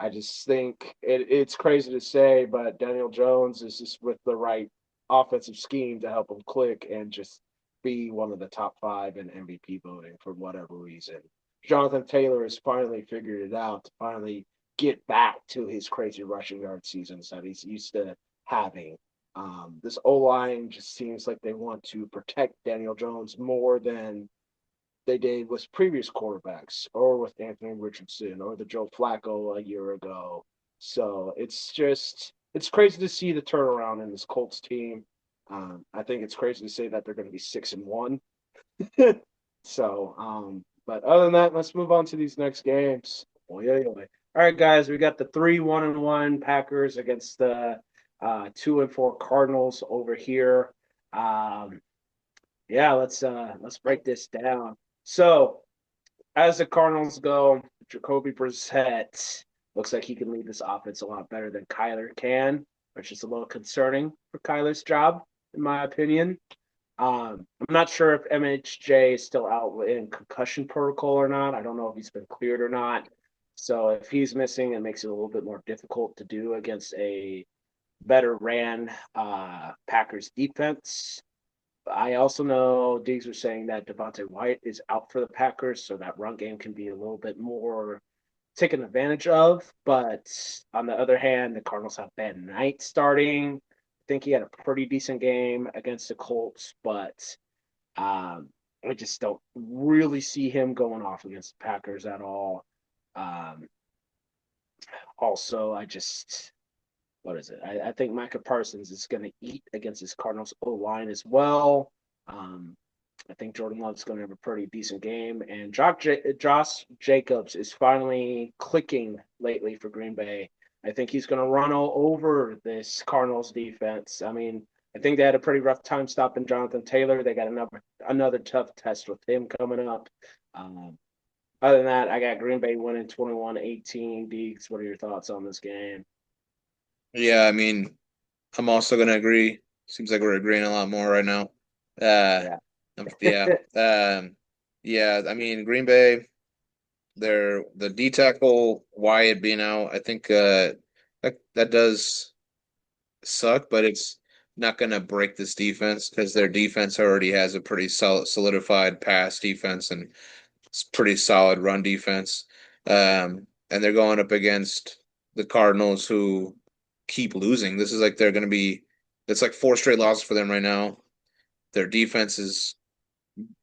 I just think it's crazy to say, but Daniel Jones is just with the right offensive scheme to help him click and just be one of the top five in MVP voting for whatever reason. Jonathan Taylor has finally figured it out to finally get back to his crazy rushing yard seasons that he's used to having. This O line just seems like they want to protect Daniel Jones more than they did with previous quarterbacks or with Anthony Richardson or the Joe Flacco a year ago. So it's crazy to see the turnaround in this Colts team. I think it's crazy to say that they're going to be 6-1. But other than that, let's move on to these next games. Oh, yeah, yeah. All right, guys, we got the 3-1-1 Packers against the 2-4 Cardinals over here. Um, yeah, let's break this down. So, as the Cardinals go, Jacoby Brissett looks like he can lead this offense a lot better than Kyler can, which is a little concerning for Kyler's job, in my opinion. I'm not sure if MHJ is still out in concussion protocol or not. I don't know if he's been cleared or not. So if he's missing, it makes it a little bit more difficult to do against a better ran Packers defense. I also know Diggs was saying that Devontae White is out for the Packers, so that run game can be a little bit more taken advantage of. But on the other hand, the Cardinals have Ben Knight starting. I think he had a pretty decent game against the Colts, but I just don't really see him going off against the Packers at all. Um, also, I just what is it? I think Micah Parsons is going to eat against his Cardinals O line as well. Um, I think Jordan Love's going to have a pretty decent game, and Josh Jacobs is finally clicking lately for Green Bay. I think he's going to run all over this Cardinals defense. I mean, I think they had a pretty rough time stopping Jonathan Taylor. They got another tough test with him coming up. Um, other than that, I got Green Bay winning 21-18. Deeks, what are your thoughts on this game? Yeah, I mean, I'm also gonna agree. Seems like we're agreeing a lot more right now. Uh, Yeah. yeah, yeah. I mean, Green Bay, the D tackle Wyatt being out, I think that does suck, but it's not gonna break this defense because their defense already has a pretty solidified pass defense and it's pretty solid run defense. And they're going up against the Cardinals, who keep losing. This is like they're going to be. It's like four straight losses for them right now. Their defense is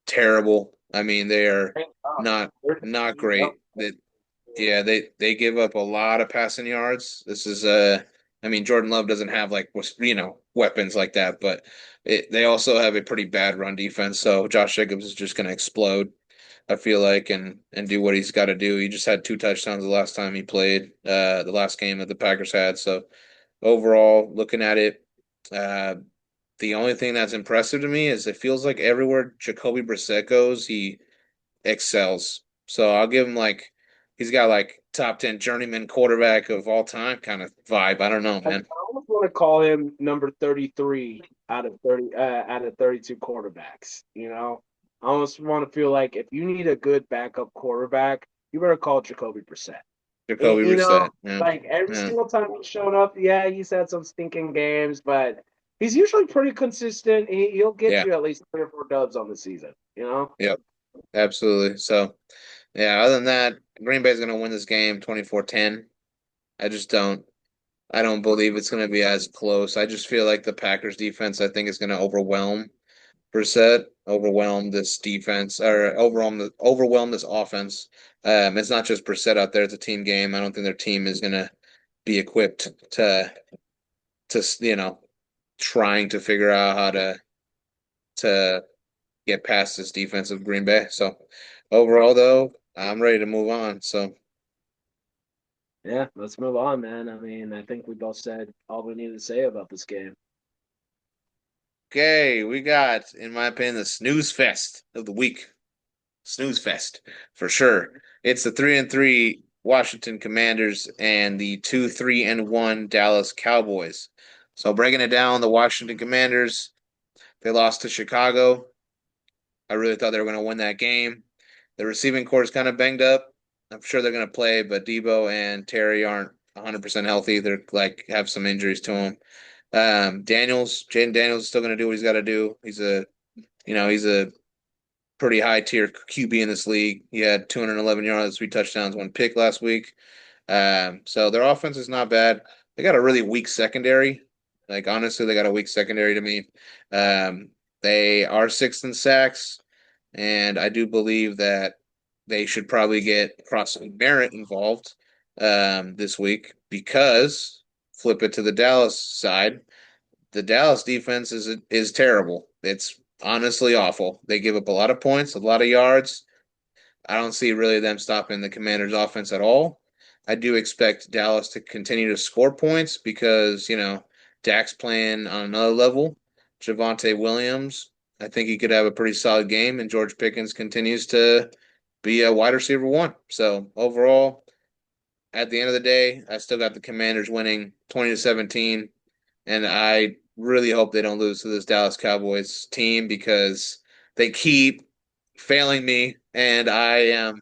terrible. I mean, they are not not great. That yeah, they give up a lot of passing yards. This is I mean, Jordan Love doesn't have like weapons like that, but they also have a pretty bad run defense. So Josh Jacobs is just going to explode. I feel like and do what he's got to do. He just had two touchdowns the last time he played, the last game that the Packers had. So overall, looking at it, uh, the only thing that's impressive to me is it feels like everywhere Jacoby Brissett goes, he excels. So I'll give him like he's got like top 10 journeyman quarterback of all time kind of vibe. I don't know, I man. almost want to call him number 33 out of 32 quarterbacks. I almost want to feel like if you need a good backup quarterback, you better call Jacoby Brissett. Jacoby Brissett. Yeah. Like every Yeah. single time he's shown up, yeah, he's had some stinking games, but he's usually pretty consistent. He'll get Yeah. you at least 3 or 4 dubs on the season. Yep. Absolutely. So, yeah, other than that, Green Bay's going to win this game 24-10. I just don't believe it's going to be as close. I just feel like the Packers defense I think is going to overwhelm Brissett, overwhelm this defense, or overwhelm this offense. It's not just Brissett out there; it's a team game. I don't think their team is going to be equipped to trying to figure out how to get past this defense of Green Bay. So overall, though, I'm ready to move on. So Yeah, let's move on, man. I mean, I think we both said all we needed to say about this game. okay, we got, in my opinion, the snooze fest of the week. Snooze fest for sure. It's the 3-3 Washington Commanders and the 2-3-1 Dallas Cowboys. So breaking it down, the Washington Commanders, they lost to Chicago. I really thought they were going to win that game. The receiving core is kind of banged up. I'm sure they're going to play, but Debo and Terry aren't 100% healthy. They're like have some injuries to them. Jaden Daniels is still going to do what he's got to do. He's a pretty high tier QB in this league. He had 211 yards, 3 touchdowns, 1 pick last week. So their offense is not bad. They got a really weak secondary. Like honestly, they got a weak secondary to me. They are sixth in sacks, and I do believe that they should probably get Crossing Barrett involved this week because flip it to the Dallas side. The Dallas defense is terrible. It's honestly awful. They give up a lot of points, a lot of yards. I don't see really them stopping the Commanders' offense at all. I do expect Dallas to continue to score points because, Dak's playing on another level. Javonte Williams, I think he could have a pretty solid game, and George Pickens continues to be a wide receiver one. So overall, at the end of the day, I still got the Commanders winning 20-17, and I really hope they don't lose to this Dallas Cowboys team because they keep failing me, and I am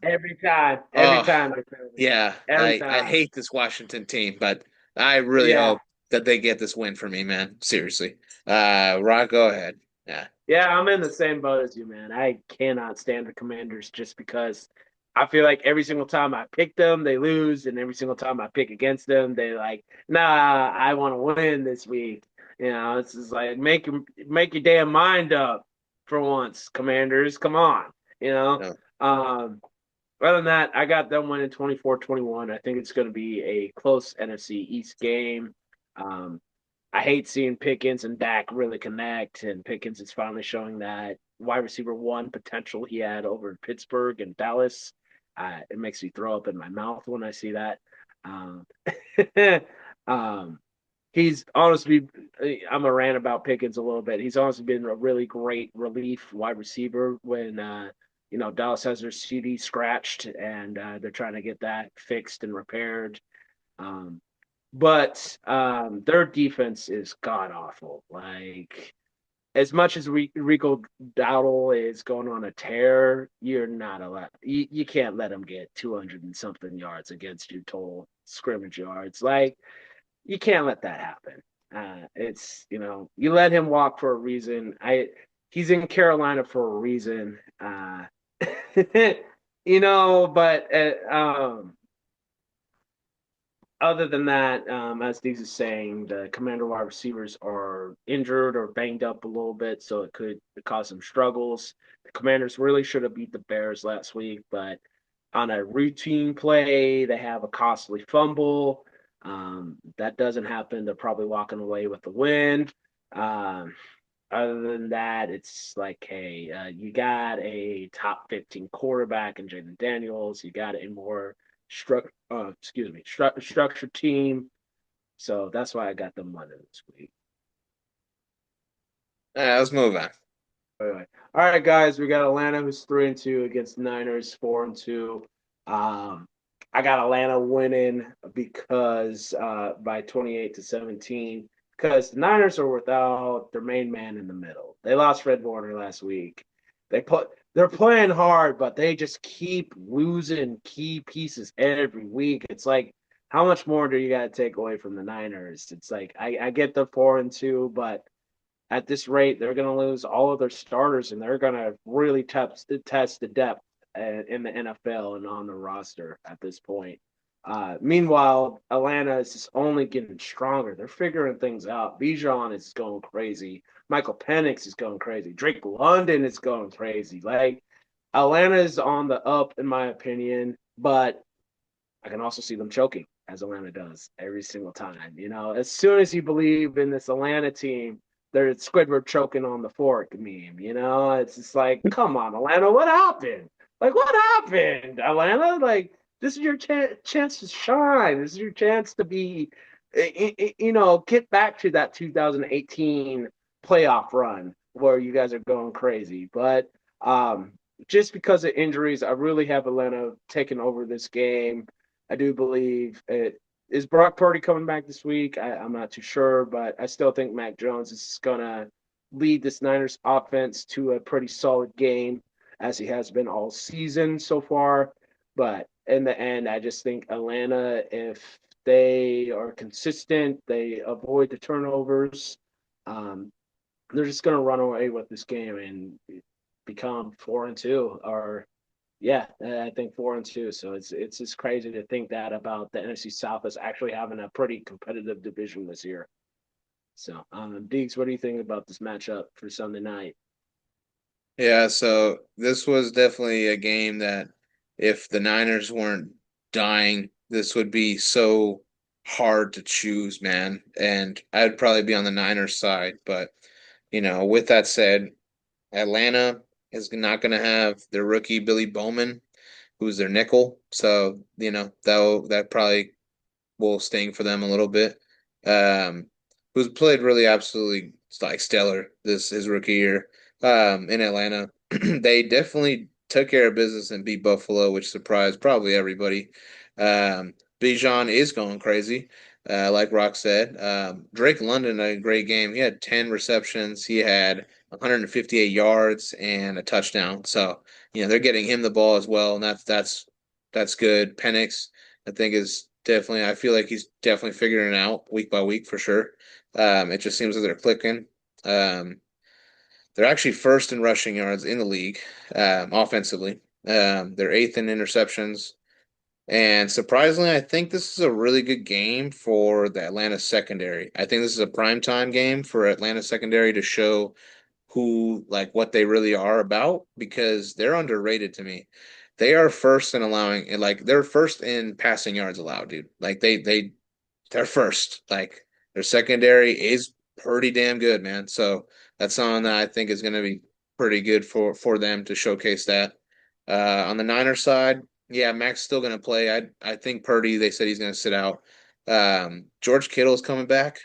Every oh time, yeah, every I time. hate this Washington team, but I really Yeah, hope that they get this win for me, man. Seriously. Rock, go ahead. Yeah. yeah, I'm in the same boat as you, man. I cannot stand the Commanders just because I feel like every single time I pick them, they lose, and every single time I pick against them, they like, nah, I want to win this week. It's just like make your damn mind up for once, Commanders. Come on, you know. No. Um, Other than that, I got them winning 24-21. I think it's going to be a close NFC East game. Um, I hate seeing Pickens and Dak really connect, and Pickens is finally showing that wide receiver one potential he had over in Pittsburgh and Dallas. It makes me throw up in my mouth when I see that. Um, um, he's honestly, I'm a rant about Pickens a little bit. He's honestly been a really great relief wide receiver when Dallas has their CD scratched and they're trying to get that fixed and repaired. Um, but their defense is god awful. Like as much as Rico Dowdle is going on a tear, you're not allowed. You can't let him get 200 and something yards against you total scrimmage yards. Like you can't let that happen. It's you let him walk for a reason. He's in Carolina for a reason. But other than that, as Deez is saying, the Commander wide receivers are injured or banged up a little bit, so it could cause some struggles. The Commanders really should have beat the Bears last week, but on a routine play, they have a costly fumble. That doesn't happen. They're probably walking away with the win. Um, Other than that, it's like, hey, you got a top 15 quarterback in Jaden Daniels. You got a more structured team. So that's why I got them Monday this week. All right, let's move on. All right, guys, we got Atlanta who's 3-2 against Niners 4-2. Um, I got Atlanta winning because by 28-17 because the Niners are without their main man in the middle. They lost Fred Warner last week. They're playing hard, but they just keep losing key pieces every week. It's like, how much more do you got to take away from the Niners? It's like I get the 4-2, but at this rate, they're going to lose all of their starters, and they're going to really test the depth in the NFL and on the roster at this point. Meanwhile, Atlanta is just only getting stronger. They're figuring things out. Bijan is going crazy. Michael Penix is going crazy. Drake London is going crazy. Like, Atlanta is on the up, in my opinion, but I can also see them choking, as Atlanta does every single time. You know, as soon as you believe in this Atlanta team, there's Squidward choking on the fork meme. You know, it's just like, come on, Atlanta, what happened? Like, what happened, Atlanta? Like, this is your chance to shine. This is your chance to be, get back to that 2018 playoff run where you guys are going crazy. But just because of injuries, I really have Atlanta taking over this game. I do believe it is Brock Purdy coming back this week. I'm not too sure, but I still think Mac Jones is going to lead this Niners offense to a pretty solid game as he has been all season so far. But in the end, I just think Atlanta, if they are consistent, they avoid the turnovers, um, they're just going to run away with this game and become 4-2 or yeah, I think 4-2. So it's just crazy to think that about the NFC South as actually having a pretty competitive division this year. So, Deeks, what do you think about this matchup for Sunday night? Yeah, so this was definitely a game that if the Niners weren't dying, this would be so hard to choose, man. And I'd probably be on the Niners side. But, with that said, Atlanta is not going to have their rookie Billy Bowman, who's their nickel. So, that probably will sting for them a little bit. Um, who's played really absolutely like stellar this his rookie year in Atlanta. They definitely took care of business and beat Buffalo, which surprised probably everybody. Bijan is going crazy, like Rock said. Drake London had a great game. He had 10 receptions. He had 158 yards and a touchdown. So, they're getting him the ball as well, and that's good. Penix, I think, is definitely. I feel like he's definitely figuring it out week by week for sure. It just seems like they're clicking. Um, they're actually first in rushing yards in the league, offensively. They're eighth in interceptions. And surprisingly, I think this is a really good game for the Atlanta secondary. I think this is a primetime game for Atlanta secondary to show like what they really are about because they're underrated to me. They are first in allowing, like they're first in passing yards allowed, dude. Like they're first. Like their secondary is pretty damn good, man. So that's something that I think is going to be pretty good for them to showcase that. On the Niners side, yeah, Mac's still going to play. I think Purdy. They said he's going to sit out. George Kittle's coming back.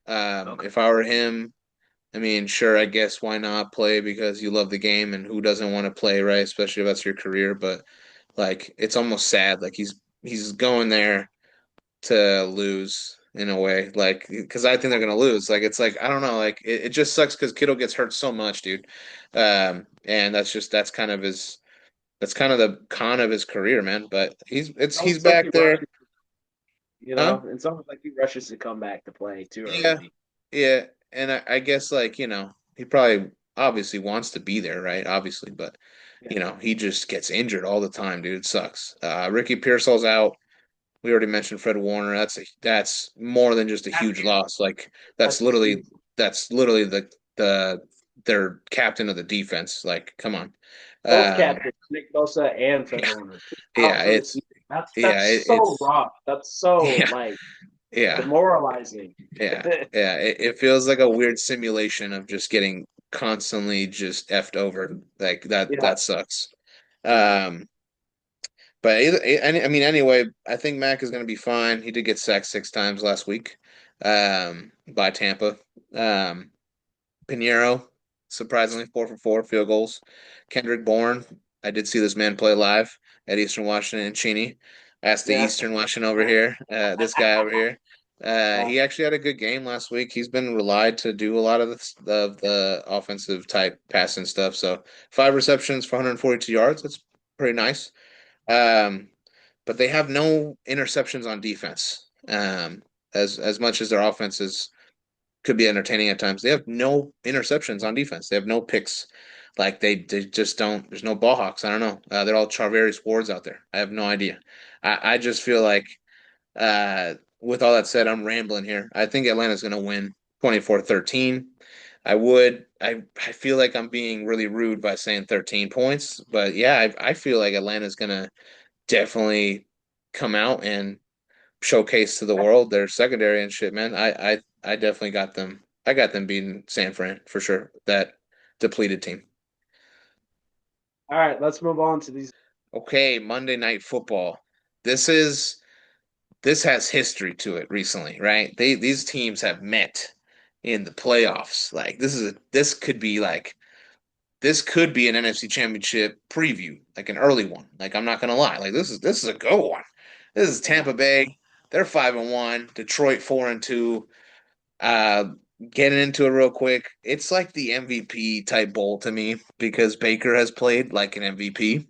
Okay. If I were him, I mean, sure, I guess why not play because you love the game and who doesn't want to play, right? Especially if that's your career. But like, it's almost sad. Like he's going there to lose in a way, like because I think they're gonna lose. Like it's like I don't know, like it just sucks because Kittle gets hurt so much, dude. And that's kind of the con of his career, man. But It's he's almost like he back there, rushes, huh? it's almost like he rushes to come back to play too Yeah, early. yeah. And I guess like he probably obviously wants to be there, right? Obviously, but Yeah. he just gets injured all the time, dude. It sucks. Ricky Pearsall's out. We already mentioned Fred Warner. That's more than just a huge loss. Like that's That's literally huge. that's literally the their captain of the defense. Like, come on. Both Um, captains, Nick Bosa and Fred Warner, out yeah, for the season. yeah, That's so it's rough. That's so yeah, like yeah, demoralizing. yeah, yeah. It feels like a weird simulation of just getting constantly just effed over. Like Yeah, that sucks. Um, but I mean, anyway, I think Mac is going to be fine. He did get sacked 6 times last week, by Tampa. Um, Pinheiro, surprisingly, 4 for 4 field goals. Kendrick Bourne, I did see this man play live at Eastern Washington and Cheney. Asked the yeah. Eastern Washington over here, this guy over here. Uh, He actually had a good game last week. He's been relied to do a lot of the offensive type passing stuff. So 5 receptions for 142 yards. That's pretty nice. Um, but they have no interceptions on defense. As much as their offenses could be entertaining at times, they have no interceptions on defense. They have no picks. Like they just don't. There's no ball hawks. I don't know. They're all Charvarius Wards out there. I have no idea. I just feel like, with all that said, I'm rambling here. I think Atlanta's going to win 24-13. I feel like I'm being really rude by saying 13 points, but yeah, I feel like Atlanta's going to definitely come out and showcase to the world their secondary and shit, man. I definitely got them. I got them beating San Fran for sure. That depleted team. all right, let's move on to these. Okay, Monday Night Football. This is this has history to it recently, right? These teams have met in the playoffs. Like this could be an NFC Championship preview, like an early one. Like, I'm not gonna lie, like this is a go one. This is Tampa Bay. They're 5-1. Detroit 4-2. Uh, Getting into it real quick, it's like the MVP type bowl to me because Baker has played like an MVP.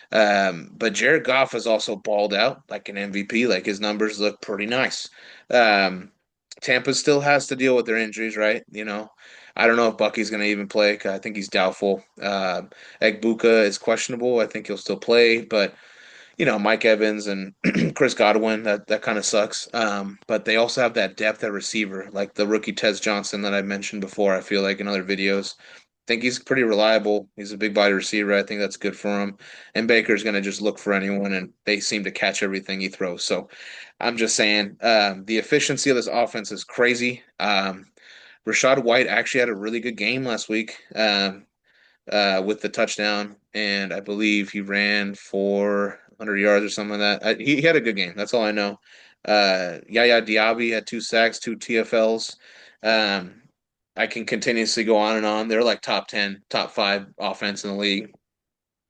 But Jared Goff has also balled out like an MVP. Like, his numbers look pretty nice. Um, Tampa still has to deal with their injuries, right? I don't know if Bucky's going to even play. 'Cause I think he's doubtful. Egbuka is questionable. I think he'll still play, but Mike Evans and Chris Godwin, that kind of sucks. But they also have that depth at receiver, like the rookie Tez Johnson that I mentioned before. I feel like in other videos, I think he's pretty reliable. He's a big body receiver. I think that's good for him. And Baker's going to just look for anyone, and they seem to catch everything he throws. So I'm just saying, the efficiency of this offense is crazy. Rashad White actually had a really good game last week. With the touchdown, and I believe he ran for 100 yards or something like that. He had a good game. That's all I know. Yaya Diaby had 2 sacks, 2 TFLs. Um, I can continuously go on and on. They're like top 10, top five offense in the league.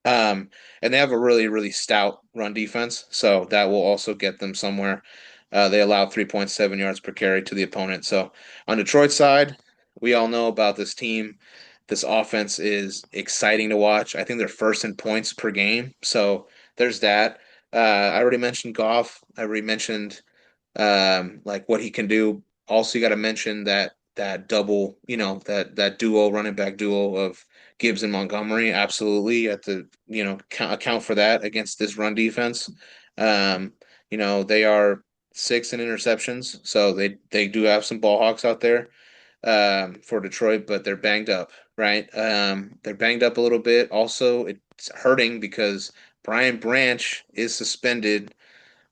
Um, and they have a really, really stout run defense, so that will also get them somewhere. They allow 3.7 yards per carry to the opponent. So on Detroit's side, we all know about this team. This offense is exciting to watch. I think they're first in points per game. So there's that. I already mentioned Goff. I already mentioned, like, what he can do. Also, you got to mention that double, that duo, running back duo of Gibbs and Montgomery. Absolutely, you have to account for that against this run defense. Um, they are sixth in interceptions, so they do have some ball hawks out there, for Detroit, but they're banged up, right? They're banged up a little bit. Also, it's hurting because Brian Branch is suspended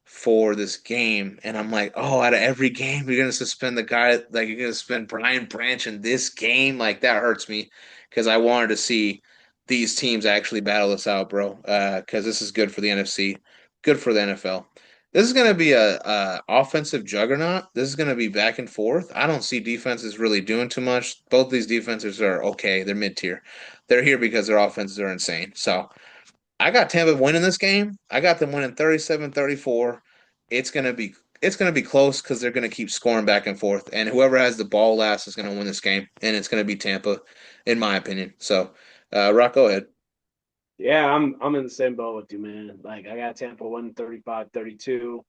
for this game, and I'm like, oh, out of every game, you're gonna suspend the guy, like you're gonna suspend Brian Branch in this game, like that hurts me because I wanted to see these teams actually battle this out, bro. Because this is good for the NFC, good for the NFL. This is gonna be a offensive juggernaut. This is gonna be back and forth. I don't see defenses really doing too much. Both these defenses are okay. They're mid tier. They're here because their offenses are insane. So I got Tampa winning this game. I got them winning 37-34. It's gonna be it's gonna be close because they're gonna keep scoring back and forth, and whoever has the ball last is gonna win this game, and it's gonna be Tampa, in my opinion. So, Rock, go ahead. Yeah, I'm in the same boat with you, man. Like I got Tampa winning 35-32.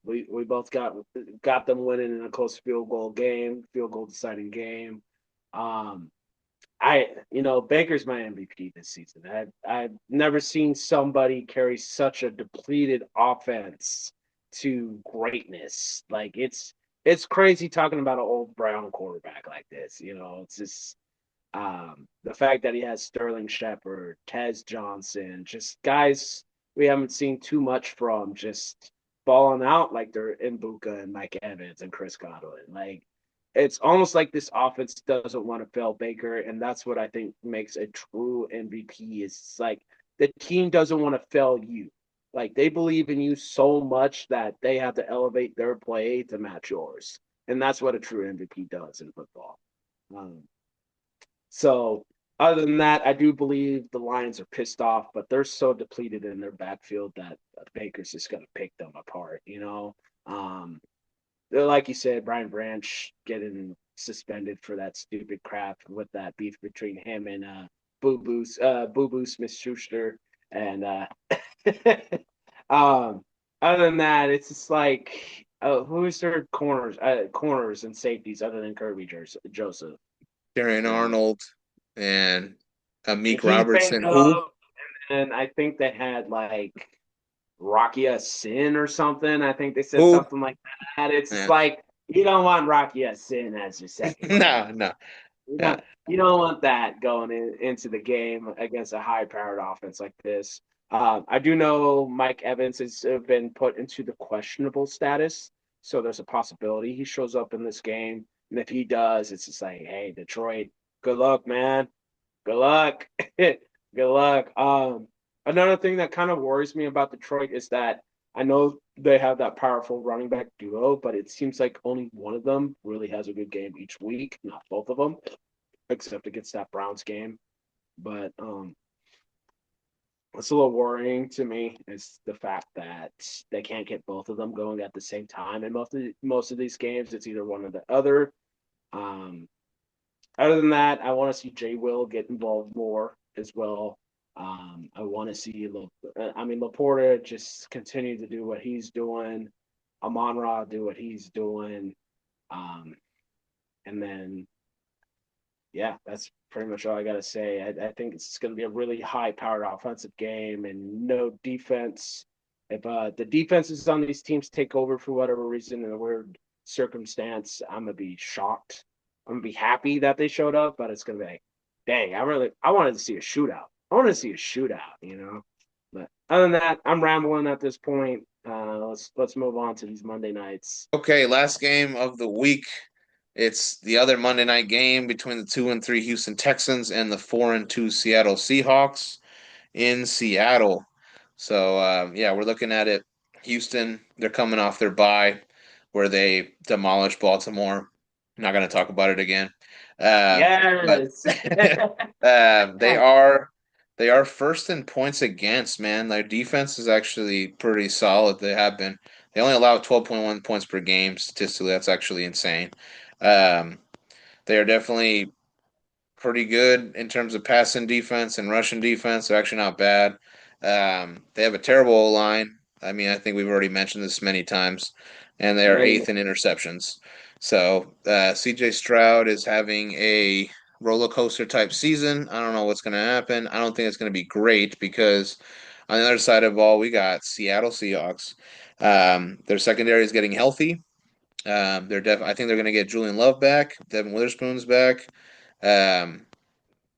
We both got them winning in a close field goal deciding game. Um, Baker's my MVP this season. I've never seen somebody carry such a depleted offense to greatness. Like it's crazy talking about an old Brown quarterback like this. It's just the fact that he has Sterling Shepard, Tez Johnson, just guys we haven't seen too much from, just falling out like they're in Buka and Mike Evans and Chris Godwin. Like it's almost like this offense doesn't want to fail Baker, and that's what I think makes a true MVP. Is it's like the team doesn't want to fail you. Like they believe in you so much that they have to elevate their play to match yours, and that's what a true MVP does in football. Um, so other than that, I do believe the Lions are pissed off, but they're so depleted in their backfield that Baker's just going to pick them apart. Like you said, Brian Branch getting suspended for that stupid crap with that beef between him and Boo Boo Smith Schuster, and um, other than that, it's just like who's their corners and safeties other than Joseph. Darren Um, Arnold and Meek He's banged Robertson. Who? up, and I think they had like Rakia Sin or something. I think they said Who? something like that. It's just Yeah. like you don't want Rakia Sin as your second corner. No, no. You Yeah. don't, you don't want that going into the game against a high-powered offense like this. I do know Mike Evans has been put into the questionable status, so there's a possibility he shows up in this game. And if he does, it's just like, hey, Detroit, good luck, man. Good luck. Good luck. Another thing that kind of worries me about Detroit is that I know they have that powerful running back duo, but it seems like only one of them really has a good game each week, not both of them, except against that Browns game. But what's a little worrying to me is the fact that they can't get both of them going at the same time. And most of these games, it's either one or the other. Um, Other than that, I want to see Jay Will get involved more as well. I want to see, Laporta just continue to do what he's doing. Amon Ra do what he's doing. Um, and then, yeah, that's pretty much all I got to say. I think it's going to be a really high powered offensive game and no defense. If the defenses on these teams take over for whatever reason in a weird circumstance, I'm going to be shocked. I'm going to be happy that they showed up, but it's going to be like, dang, I wanted to see a shootout. I want to see a shootout. But other than that, I'm rambling at this point. Let's move on to these Monday nights. Okay, last game of the week. It's the other Monday night game between the 2-3 Houston Texans and the 4-2 Seattle Seahawks in Seattle. So yeah, we're looking at it. Houston, they're coming off their bye where they demolished Baltimore. I'm not going to talk about it again. But Yes. they are first in points against, man. Their defense is actually pretty solid. They have been. They only allow 12.1 points per game statistically. That's actually insane. Um, they are definitely pretty good in terms of passing defense and rushing defense. They're actually not bad. They have a terrible O line. I mean, I think we've already mentioned this many times, and they are Yeah, eighth in interceptions. So C.J. Stroud is having a roller coaster type season. I don't know what's going to happen. I don't think it's going to be great because on the other side of the ball, we got Seattle Seahawks. Their secondary is getting healthy. I think they're going to get Julian Love back. Devin Witherspoon's back. Um,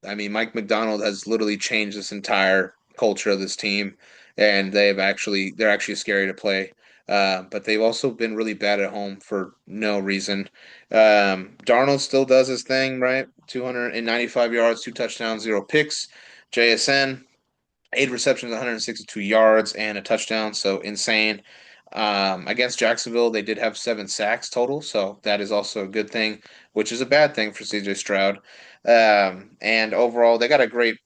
I mean, Mike McDonald has literally changed this entire culture of this team, and they're actually scary to play. But they've also been really bad at home for no reason. Darnold still does his thing, right? 295 yards, 2 touchdowns, 0 picks. JSN, 8 receptions, 162 yards, and a touchdown. So insane. Against Jacksonville, they did have 7 sacks total, so that is also a good thing, which is a bad thing for CJ Stroud. And overall, they got a great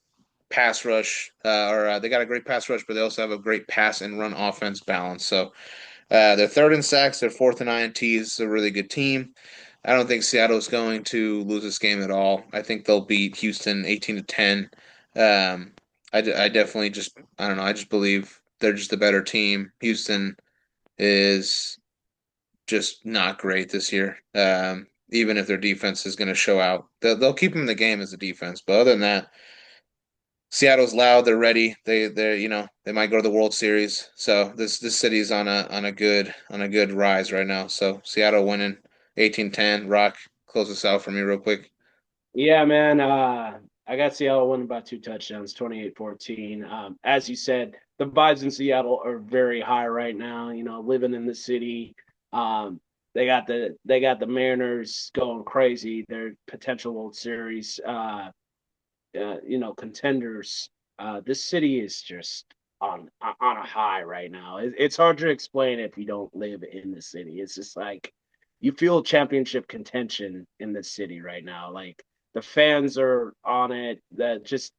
pass rush, they got a great pass rush, but they also have a great pass and run offense balance. So they're third in sacks, they're fourth in INTs. It's a really good team. I don't think Seattle's going to lose this game at all. I think they'll beat Houston 18-10. I definitely I don't know. I just believe they're just a better team. Houston is just not great this year. Even if their defense is going to show out, they'll keep them in the game as a defense. But other than that, Seattle's loud. They're ready. They're they might go to the World Series. So this city's on a good rise right now. So Seattle winning 18-10. Rock, close this out for me real quick. Yeah, man. I got Seattle winning by 2 touchdowns, 28-14. As you said, the vibes in Seattle are very high right now. Living in the city. Um, they got the Mariners going crazy. Their potential World Series, contenders. This city is just on a high right now. It's hard to explain if you don't live in the city. It's just like you feel championship contention in the city right now. Like the fans are on it. That just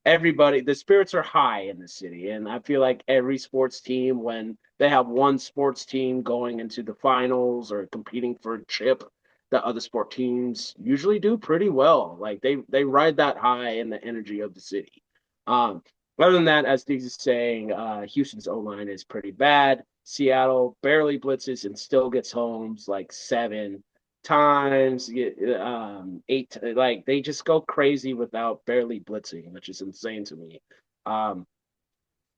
everybody, the spirits are high in the city, and I feel like every sports team, when they have one sports team going into the finals or competing for a chip, the other sport teams usually do pretty well. Like they ride that high in the energy of the city. Um, Other than that, as Diggs is saying, Houston's O line is pretty bad. Seattle barely blitzes and still gets homes like 7 times, eight. Like they just go crazy without barely blitzing, which is insane to me. Um,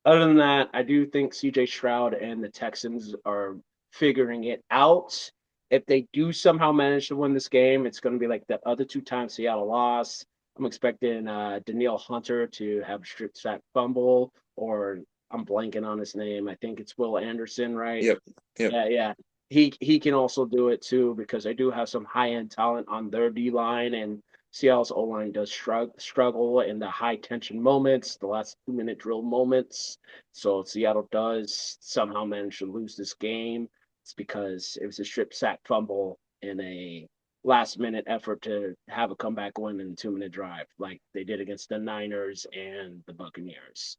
Other than that, I do think CJ Stroud and the Texans are figuring it out. If they do somehow manage to win this game, it's going to be like the other 2 times Seattle lost. I'm expecting Danielle Hunter to have a strip sack fumble, or I'm blanking on his name. I think it's Will Anderson, right? Yep. Yep. Yeah, yeah. He can also do it too because I do have some high end talent on their D line, and Seattle's O line does struggle in the high tension moments, the last 2 minute drill moments. So if Seattle does somehow manage to lose this game, it's because it was a strip sack fumble in a last minute effort to have a comeback win in a 2 minute drive, like they did against the Niners and the Buccaneers.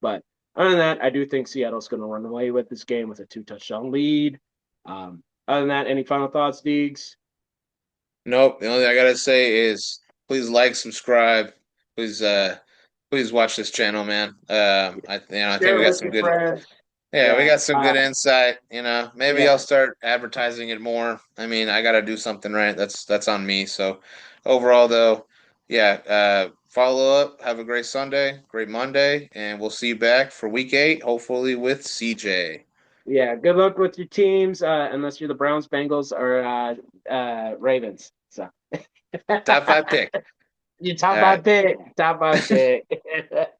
But other than that, I do think Seattle's going to run away with this game with a 2 touchdown lead. Other than that, any final thoughts, Deegs? Nope. The only thing I gotta say is please like, subscribe. Please please watch this channel, man. I think we Share got with some your good. friends. Yeah, we Yeah. got some good insight. Maybe I'll Yeah. start advertising it more. I mean, I got to do something right. That's on me. So overall, though, yeah, follow up. Have a great Sunday, great Monday, and we'll see you back for week 8, hopefully with CJ. Yeah. Good luck with your teams, unless you're the Browns, Bengals, or Ravens. So Top 5 pick. you top All right. five pick. Top five pick.